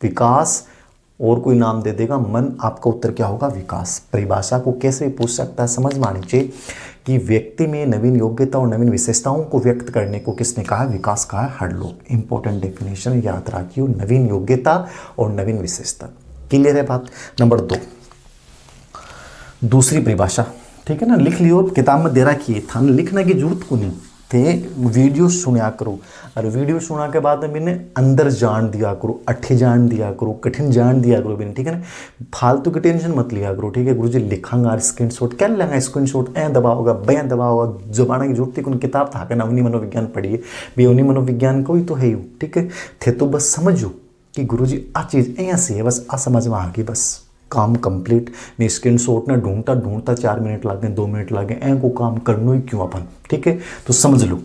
विकास और कोई नाम दे देगा मन, आपका उत्तर क्या होगा, विकास। परिभाषा को कैसे पूछ सकता है, समझ में आनी चाहिए कि व्यक्ति में नवीन योग्यता और नवीन विशेषताओं को व्यक्त करने को किसने कहा, विकास कहा है, हरलोक। इंपॉर्टेंट डेफिनेशन याद रखियो, नवीन योग्यता और नवीन विशेषता। क्लियर है बात। नंबर 2 दूसरी परिभाषा, ठीक है ना, लिख लियो, किताब में दे रखी है, थाने लिखने की जरूरत को नहीं थे, वीडियो सुना करो, और वीडियो सुना के बाद मैंने अंदर जान दिया करो, अट्ठे जान दिया करो, कठिन जान दिया करो मैंने, ठीक है ना, फालतू की टेंशन मत लिया करो, ठीक है। गुरुजी लिखांगा स्क्रीन शॉट क्या लेंगे, स्क्रीन शॉट ऐ दबाओगा बयां दबाओगा, जबाना की जरूरत है, किताब था कि अवनी मनोविज्ञान पढ़िए, अवनी मनोविज्ञान को ही तो है ही, ठीक है, थे तो बस समझो कि गुरुजी आ चीज़ ऐसी है, बस आ समझ में आ गई, बस काम कंप्लीट। नहीं स्क्रीन शॉट ना ढूंढता ढूंढता 4 मिनट लागे 2 मिनट लागे, ऐ को काम करना ही क्यों अपन, ठीक है। तो समझ लो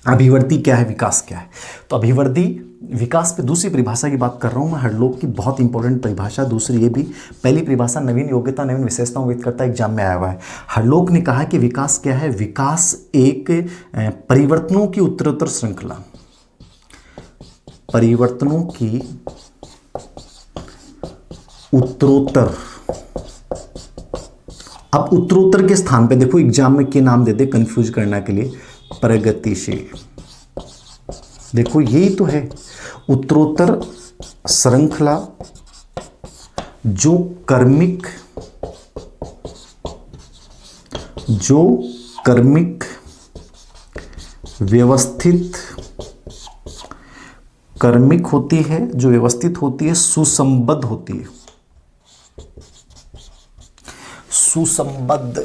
अभिवृद्धि क्या है, विकास क्या है। तो अभिवृद्धि विकास पे दूसरी परिभाषा की बात कर रहा हूँ मैं, हरलोक की बहुत इंपॉर्टेंट परिभाषा, दूसरी ये भी। पहली परिभाषा नवीन योग्यता नवीन विशेषताओं व्यक्त करता, एग्जाम में आया हुआ है। हरलोक ने कहा कि विकास क्या है, विकास एक परिवर्तनों की उत्तरोत्तर श्रृंखला, परिवर्तनों की उत्तरोत्तर। अब उत्तरोत्तर के स्थान पे देखो एग्जाम में क्या नाम दे दे कंफ्यूज करने के लिए, प्रगतिशील। देखो यही तो है उत्तरोत्तर श्रृंखला जो कर्मिक व्यवस्थित कर्मिक होती है, जो व्यवस्थित होती है, सुसंबद्ध होती है, सुसंबद्ध,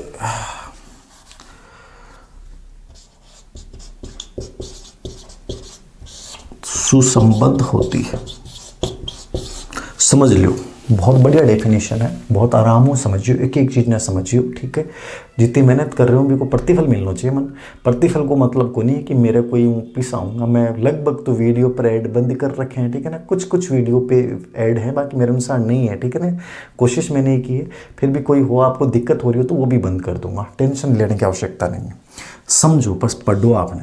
सुसंबद्ध होती है। समझ लो बहुत बढ़िया डेफिनेशन है, बहुत आराम हो समझियो, एक एक चीज़ ना समझियो, ठीक है। जितनी मेहनत कर रहे हो मेरे को प्रतिफल मिलना चाहिए मन। प्रतिफल को मतलब को नहीं है कि मेरे कोई पैसा आऊँगा, मैं लगभग तो वीडियो पर ऐड बंद कर रखे हैं, ठीक है ना, कुछ कुछ वीडियो पे ऐड है, बाकी मेरे अनुसार नहीं है, ठीक है ना। कोशिश मैंने की है, फिर भी कोई हो आपको दिक्कत हो रही हो तो वो भी बंद कर दूंगा, टेंशन लेने की आवश्यकता नहीं है। समझो बस पढ़ो आपने,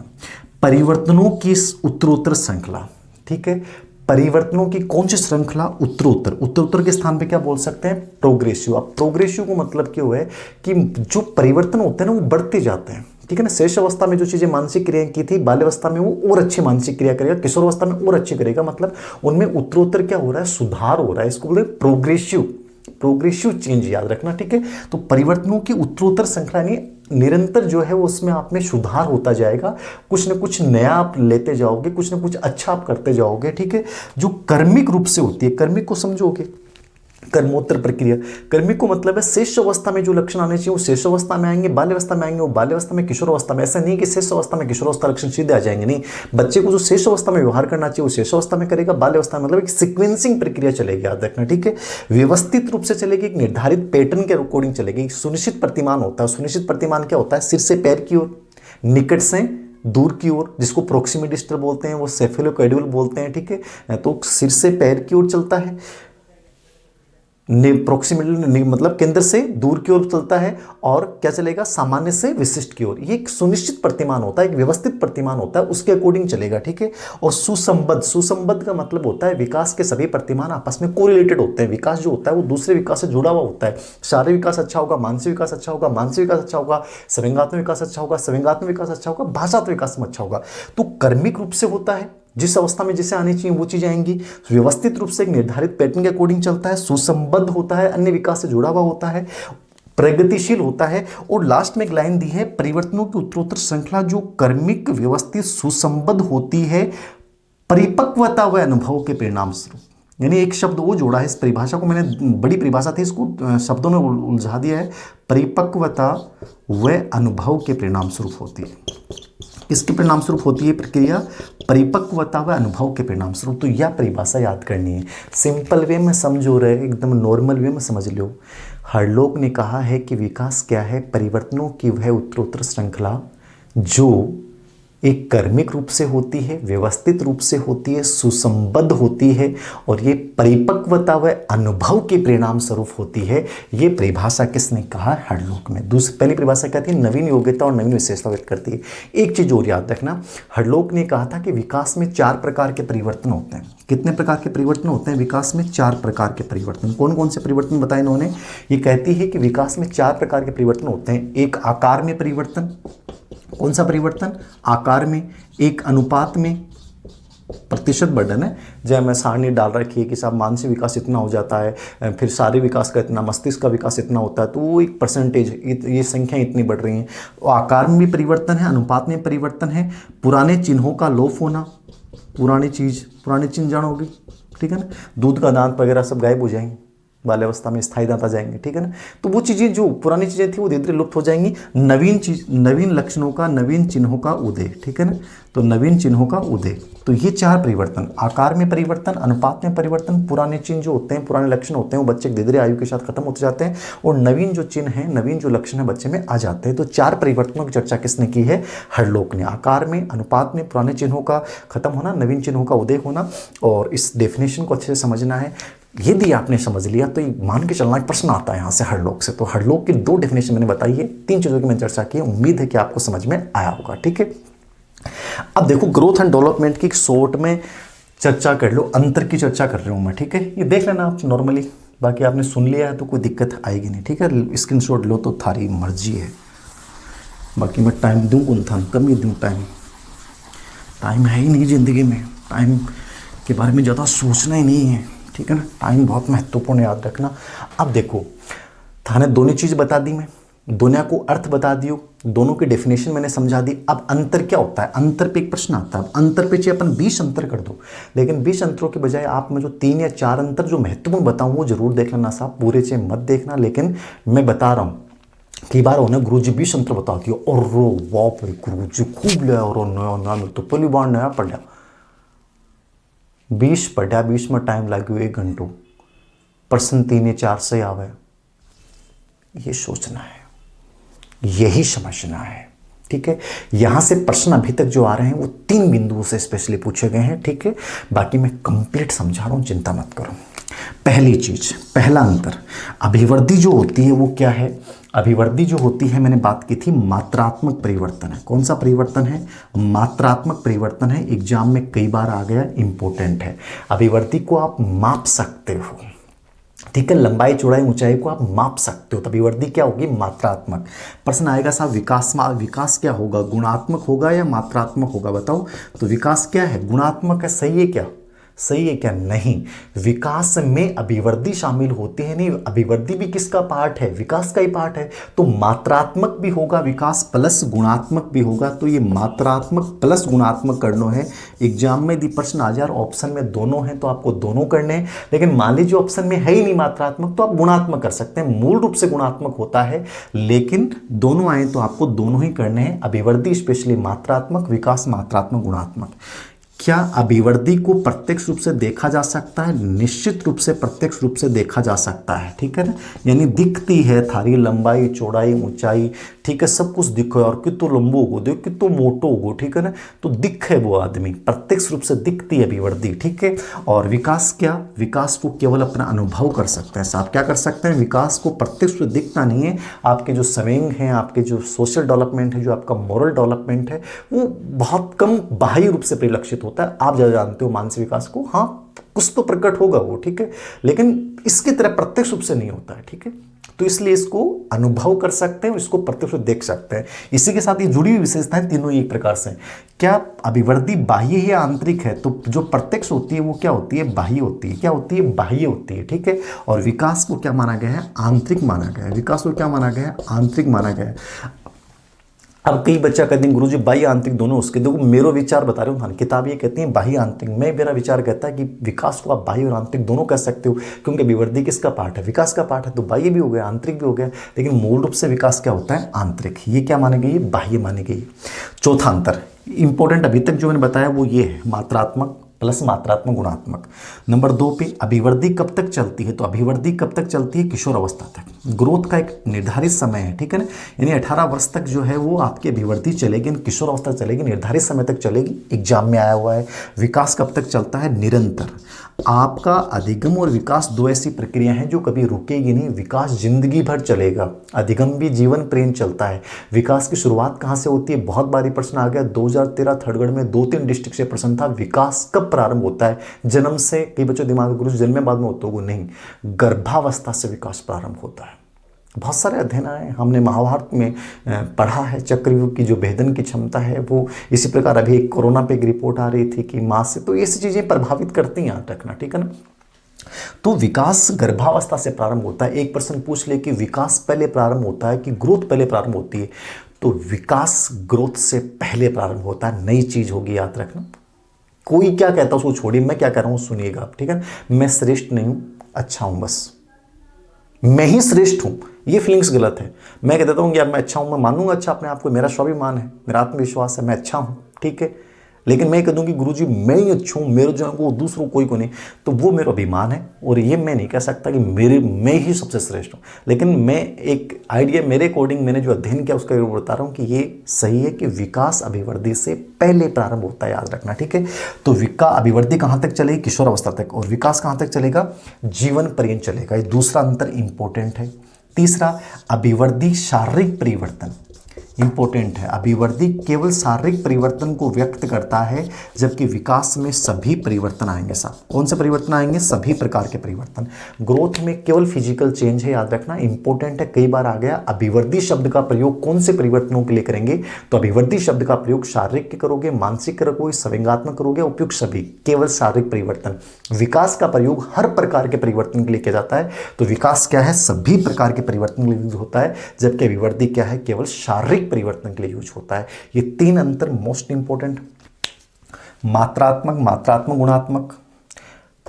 परिवर्तनों की उत्तरोत्तर श्रृंखला, ठीक है। परिवर्तनों की कौन सी श्रृंखला, उत्तरोत्तर। उत्तरोत्तर के स्थान पे क्या बोल सकते हैं, प्रोग्रेसिव। अब प्रोग्रेसिव को मतलब क्या है कि जो परिवर्तन होते हैं ना वो बढ़ते जाते हैं, ठीक है ना। शेष अवस्था में जो चीजें मानसिक क्रियाएं की थी, बाल्यावस्था में वो और अच्छी मानसिक क्रिया करेगा, किशोर अवस्था में और अच्छी करेगा, मतलब उनमें उत्तरोत्तर क्या हो रहा है, सुधार हो रहा है, इसको बोलते हैं प्रोग्रेसिव, प्रोग्रेसिव चेंज, याद रखना, ठीक है। तो परिवर्तनों की उत्तरोत्तर श्रृंखला यानी निरंतर जो है वो उसमें आप में सुधार होता जाएगा, कुछ न कुछ नया आप लेते जाओगे, कुछ न कुछ अच्छा आप करते जाओगे, ठीक है। जो कर्मिक रूप से होती है, कर्मिक को समझोगे, कर्मोत्तर प्रक्रिया। कर्मिक को मतलब है शेष अवस्था में जो लक्षण आने चाहिए वो शेष अवस्था में आएंगे, बाल्यावस्था में आएंगे वो बाल्यावस्था में, किशोर अवस्था में। ऐसा नहीं कि शेष अवस्था में किशोर अवस्था लक्षण सीधे आ जाएंगे, नहीं। बच्चे को जो शेष अवस्था में व्यवहार करना चाहिए वो शेष अवस्था में करेगा, बाल्यावस्था में, मतलब एक सीक्वेंसिंग प्रक्रिया चलेगी, याद रखना, ठीक है। व्यवस्थित रूप से चलेगी, एक निर्धारित पैटर्न के अकॉर्डिंग चलेगी। सुनिश्चित प्रतिमान होता है, सुनिश्चित प्रतिमान क्या होता है, सिर से पैर की ओर, निकट से दूर की ओर, जिसको प्रोक्सिमी डिस्टल बोलते हैं, वो सेफेलोकैड्यूल बोलते हैं, ठीक है। तो सिर से पैर की ओर चलता है, प्रोक्सिमेटली मतलब केंद्र से दूर की ओर चलता है, और क्या चलेगा, सामान्य से विशिष्ट की ओर। ये एक सुनिश्चित प्रतिमान होता है, एक व्यवस्थित प्रतिमान होता है, उसके अकॉर्डिंग चलेगा, ठीक है। और सुसंबद्ध, सुसंबद्ध का मतलब होता है विकास के सभी प्रतिमान आपस में कोरिलेटेड होते हैं। विकास जो होता है वो दूसरे विकास से जुड़ा हुआ होता है। शारीरिक विकास अच्छा होगा, मानसिक विकास अच्छा होगा, मानसिक विकास अच्छा होगा, संवेगात्मक विकास अच्छा होगा, संवेगात्मक विकास अच्छा होगा, भाषात्मक विकास में अच्छा होगा। तो कर्मिक रूप से होता है, जिस अवस्था में जिसे आनी चाहिए वो चीजें आएंगी। व्यवस्थित रूप से एक निर्धारित पैटर्न के अकॉर्डिंग चलता है, सुसंबद्ध होता है, अन्य विकास से जुड़ा हुआ होता है, प्रगतिशील होता है। और लास्ट में एक लाइन दी है, परिवर्तनों की उत्तरोत्तर श्रृंखला जो कर्मिक, व्यवस्थित, सुसंबद्ध होती है परिपक्वता व अनुभव के परिणाम स्वरूप। यानी एक शब्द वो जोड़ा है, इस परिभाषा को मैंने, बड़ी परिभाषा थी, इसको शब्दों में उलझा दिया है। परिपक्वता व अनुभव के परिणाम स्वरूप होती है। किसके परिणाम स्वरूप होती है प्रक्रिया? परिपक्वता व अनुभव के परिणाम स्वरूप। तो यह परिभाषा याद करनी है, सिंपल वे में समझो रहे, एकदम नॉर्मल वे में समझ लो। हरलोक ने कहा है कि विकास क्या है? परिवर्तनों की वह उत्तरोत्तर श्रृंखला जो एक कर्मिक रूप से होती है, व्यवस्थित रूप से होती है, सुसंबद्ध होती है, और ये परिपक्वता व अनुभव के परिणाम स्वरूप होती है। ये परिभाषा किसने कहा? हरलोक ने। दूसरी पहली परिभाषा क्या थी? नवीन योग्यता और नवीन विशेषता व्यक्त करती है। एक चीज और याद रखना, हरलोक ने कहा था कि विकास में 4 प्रकार के परिवर्तन होते हैं। कितने प्रकार के परिवर्तन होते हैं विकास में? 4 प्रकार के परिवर्तन। कौन कौन से परिवर्तन बताए इन्होंने? ये कहती है कि विकास में 4 प्रकार के परिवर्तन होते हैं। एक आकार में परिवर्तन। कौन सा परिवर्तन? आकार में। एक अनुपात में, प्रतिशत बढ़न है, जैसे मैं सारणी डाल रखी है कि साहब मानसिक विकास इतना हो जाता है, फिर शारीरिक विकास का इतना, मस्तिष्क का विकास इतना होता है, तो वो एक परसेंटेज, ये संख्या इतनी बढ़ रही हैं। आकार में भी परिवर्तन है, अनुपात में परिवर्तन है, पुराने चिन्हों का लोप होना, पुरानी चिन्ह जानोगी, ठीक है ना, दूध का दांत वगैरह सब गायब हो जाएंगे, बाल्यावस्था में स्थायी दांत आ जाएंगे, ठीक है ना। तो वो चीज़ें जो पुरानी चीज़ें थी वो धीरे धीरे लुप्त हो जाएंगी। नवीन लक्षणों का, नवीन चिन्हों का उदय, ठीक है ना। तो नवीन चिन्हों का उदय, तो ये 4 परिवर्तन, आकार में परिवर्तन, अनुपात में परिवर्तन, पुराने चिन्ह जो होते हैं, पुराने लक्षण होते हैं वो बच्चे धीरे धीरे आयु के साथ खत्म होते जाते हैं, और नवीन जो चिन्ह हैं, नवीन जो लक्षण है बच्चे में आ जाते हैं। तो 4 परिवर्तनों की चर्चा किसने की है? हरलोक ने। आकार में, अनुपात में, पुराने चिन्हों का खत्म होना, नवीन चिन्हों का उदय होना। और इस डेफिनेशन को अच्छे से समझना है। यदि आपने समझ लिया तो मान के चलना, एक प्रश्न आता है यहाँ से हरलोक से। तो हरलोक की 2 डेफिनेशन मैंने बताई है, 3 चीज़ों की मैंने चर्चा की है, उम्मीद है कि आपको समझ में आया होगा, ठीक है। अब देखो, ग्रोथ एंड डेवलपमेंट की शॉर्ट में चर्चा कर लो, अंतर की चर्चा कर रहा हूँ मैं, ठीक है। ये देख लेना आप नॉर्मली, बाकी आपने सुन लिया है तो कोई दिक्कत आएगी नहीं, ठीक है। स्क्रीनशॉट लो तो थारी मर्जी है, बाकी मैं टाइम दूँ कौन था, कम ही दूँ टाइम है ही नहीं ज़िंदगी में, टाइम के बारे में ज़्यादा सोचना ही नहीं है, ठीक है ना। टाइम बहुत महत्वपूर्ण, याद रखना। अब देखो, थाने दोनों चीज़ बता दी मैं, दुनिया को अर्थ बता दियो, दोनों की डेफिनेशन मैंने समझा दी। अब अंतर क्या होता है? अंतर पे एक प्रश्न आता है। अब अंतर पे चाहिए अपन 20 अंतर कर दो, लेकिन 20 अंतरों के बजाय आप मैं जो 3 या 4 अंतर जो महत्वपूर्ण बताऊँ वो जरूर देख लेना साहब, पूरे चाहे मत देखना, लेकिन मैं बता रहा हूँ। कई बार होना गुरु जी 20 अंतर बता दियो, और रो बाप रे गुरु जी खूब लिया, और नया तो पहली बार नया पढ़ा, 20 पढ़ा, 20 में टाइम लगे 1 घंटों, प्रश्न 3 या 4 से आवे। ये सोचना है, यही समझना है, ठीक है। यहां से प्रश्न अभी तक जो आ रहे हैं वो 3 बिंदुओं से स्पेशली पूछे गए हैं, ठीक है। बाकी मैं कंप्लीट समझा रहा हूं, चिंता मत करो। पहली चीज, पहला अंतर, अभिवृद्धि जो होती है वो क्या है? अभिवृद्धि जो होती है, मैंने बात की थी, मात्रात्मक परिवर्तन है। कौन सा परिवर्तन है? मात्रात्मक परिवर्तन है। एग्जाम में कई बार आ गया, इंपॉर्टेंट है। अभिवृद्धि को आप माप सकते हो, ठीक है, लंबाई चौड़ाई ऊंचाई को आप माप सकते हो। तो अभिवृद्धि क्या होगी? मात्रात्मक। प्रश्न आएगा साहब, विकास क्या होगा? गुणात्मक होगा या मात्रात्मक होगा? बताओ। तो विकास क्या है? गुणात्मक है, सही है क्या? सही है क्या? नहीं, विकास में अभिवृद्धि शामिल होती है। नहीं, अभिवृद्धि भी किसका पार्ट है? विकास का ही पार्ट है। तो मात्रात्मक भी होगा विकास प्लस गुणात्मक भी होगा। तो ये मात्रात्मक प्लस गुणात्मक करना है। एग्जाम में यदि प्रश्न आ जाए और ऑप्शन में दोनों हैं तो आपको दोनों करने हैं, लेकिन मान लीजिए ऑप्शन में है ही नहीं मात्रात्मक, तो आप गुणात्मक कर सकते हैं। मूल रूप से गुणात्मक होता है, लेकिन दोनों आए तो आपको दोनों ही करने हैं। अभिवृद्धि स्पेशली मात्रात्मक, विकास मात्रात्मक गुणात्मक। क्या अभिवृद्धि को प्रत्यक्ष रूप से देखा जा सकता है? निश्चित रूप से प्रत्यक्ष रूप से देखा जा सकता है, ठीक है ना। यानी दिखती है थारी लंबाई चौड़ाई ऊंचाई, ठीक है, सब कुछ दिखो और कितो लंबो हो देखो कितो मोटो हो, ठीक है ना। तो दिखे वो आदमी, प्रत्यक्ष रूप से दिखती है अभिवृद्धि, ठीक है। और विकास क्या? विकास को केवल अपना अनुभव कर सकते हैं। आप क्या कर सकते हैं? विकास को प्रत्यक्ष रूप से दिखता नहीं है। आपके जो सवेंग हैं, आपके जो सोशल डेवलपमेंट है, जो आपका मॉरल डेवलपमेंट है, वो बहुत कम बाह्य रूप से परिलक्षित होता है। आप ज़्यादा जानते हो मानसिक विकास को, हाँ कुछ तो प्रकट होगा वो, ठीक है, लेकिन इसकी तरह प्रत्यक्ष रूप से नहीं होता है, ठीक है। तो इसलिए इसको अनुभव कर सकते हैं और इसको प्रत्यक्ष रूप से देख सकते हैं। इसी के साथ ये जुड़ी हुई विशेषताएं तीनों एक प्रकार से। क्या अभिवृद्धि बाह्य या आंतरिक है? तो जो प्रत्यक्ष होती है वो क्या होती है? बाह्य होती है। क्या होती है? बाह्य होती है, ठीक है। और विकास को क्या माना गया है? आंतरिक माना गया है। विकास को क्या माना गया है? आंतरिक माना गया है। अब कई बच्चा कहते हैं गुरुजी बाह्य आंतरिक दोनों उसके, देखो मेरा विचार बता रहा हूँ, किताब ये कहती है बाह्य आंतरिक, मेरा विचार कहता है कि विकास को आप बाह्य और आंतरिक दोनों कह सकते हो, क्योंकि अभिवृद्धि किसका पार्ट है? विकास का पार्ट है। तो बाह्य भी हो गया आंतरिक भी हो गया, लेकिन मूल रूप से विकास क्या होता है? आंतरिक। ये क्या माने गई? बाह्य माने गई। चौथा अंतर इंपॉर्टेंट अभी तक जो मैंने बताया वो ये है, मात्रात्मक प्लस मात्रात्मक गुणात्मक। नंबर 2 पे अभिवृद्धि कब तक चलती है? तो अभिवृद्धि कब तक चलती है? किशोर अवस्था तक। ग्रोथ का एक निर्धारित समय है, ठीक है ना। यानी 18 वर्ष तक जो है वो आपकी अभिवृद्धि चलेगी, किशोर अवस्था चलेगी, निर्धारित समय तक चलेगी, एग्जाम में आया हुआ है। विकास कब तक चलता है? निरंतर। आपका अधिगम और विकास दो ऐसी प्रक्रिया हैं जो कभी रुकेगी नहीं। विकास जिंदगी भर चलेगा, अधिगम भी जीवन पर्यंत चलता है। विकास की शुरुआत कहाँ से होती है? बहुत बारी प्रश्न आ गया 2013 थर्ड ग्रेड में 2-3 डिस्ट्रिक्ट से प्रश्न था, विकास कब प्रारंभ होता है? जन्म से? कई बच्चों दिमाग में गुरु जन्म में बाद में होता होगा, नहीं, गर्भावस्था से विकास प्रारंभ होता है। बहुत सारे अध्ययन आए, हमने महाभारत में पढ़ा है, चक्रव्यूह की जो भेदन की क्षमता है वो इसी प्रकार। अभी एक कोरोना पे एक रिपोर्ट आ रही थी कि माँ से, तो ऐसी चीज़ें प्रभावित करती हैं, याद रखना, ठीक है ना। तो विकास गर्भावस्था से प्रारंभ होता है। एक प्रश्न पूछ ले कि विकास पहले प्रारंभ होता है कि ग्रोथ पहले प्रारंभ होती है? तो विकास ग्रोथ से पहले प्रारंभ होता है। नई चीज होगी, याद रखना। कोई क्या कहता है उसको छोड़िए, मैं क्या कह रहा हूं सुनिएगा आप, ठीक है। मैं श्रेष्ठ नहीं हूं, अच्छा हूं, बस मैं ही श्रेष्ठ हूं, ये फीलिंग्स गलत है। मैं कह देता हूं यार मैं अच्छा हूं, मैं मानूंगा अच्छा अपने आप को, मेरा स्वाभिमान है, मेरा आत्मविश्वास है, मैं अच्छा हूं, ठीक है। लेकिन मैं कह दूं कि गुरुजी मैं ही अच्छा हूं, मेरे जो है वो दूसरों कोई को नहीं, तो वो मेरा अभिमान है और ये मैं नहीं कह सकता कि मैं ही सबसे श्रेष्ठ हूं। लेकिन मैं एक आइडिया मेरे अकॉर्डिंग मैंने जो अध्ययन किया उसका बता रहा हूं कि ये सही है कि विकास अभिवृद्धि से पहले प्रारंभ होता है, याद रखना, ठीक है। तो अभिवृद्धि कहां तक चलेगी? किशोर अवस्था तक। और विकास कहां तक चलेगा? जीवन पर्यंत चलेगा। ये दूसरा अंतर इंपॉर्टेंट है। तीसरा, अभिवृद्धि शारीरिक परिवर्तन इंपॉर्टेंट है। अभिवृद्धि केवल शारीरिक परिवर्तन को व्यक्त करता है, जबकि विकास में सभी परिवर्तन आएंगे। साहब कौन से परिवर्तन आएंगे? सभी प्रकार के परिवर्तन। ग्रोथ में केवल फिजिकल चेंज है, याद रखना, इंपॉर्टेंट है। कई बार आ गया अभिवृद्धि शब्द का प्रयोग कौन से परिवर्तनों के लिए करेंगे? तो अभिवृद्धि शब्द का प्रयोग शारीरिक के करोगे, मानसिक करोगे, संवेगात्मक करोगे, उपयुक्त सभी, केवल शारीरिक परिवर्तन। विकास का प्रयोग हर प्रकार के परिवर्तन के लिए किया जाता है। तो विकास क्या है? सभी प्रकार के परिवर्तन के लिए यूज होता है, जबकि अभिवृद्धि क्या है? केवल शारीरिक परिवर्तन के लिए यूज होता है। ये तीन अंतर मोस्ट इंपॉर्टेंट। मात्रात्मक गुणात्मक।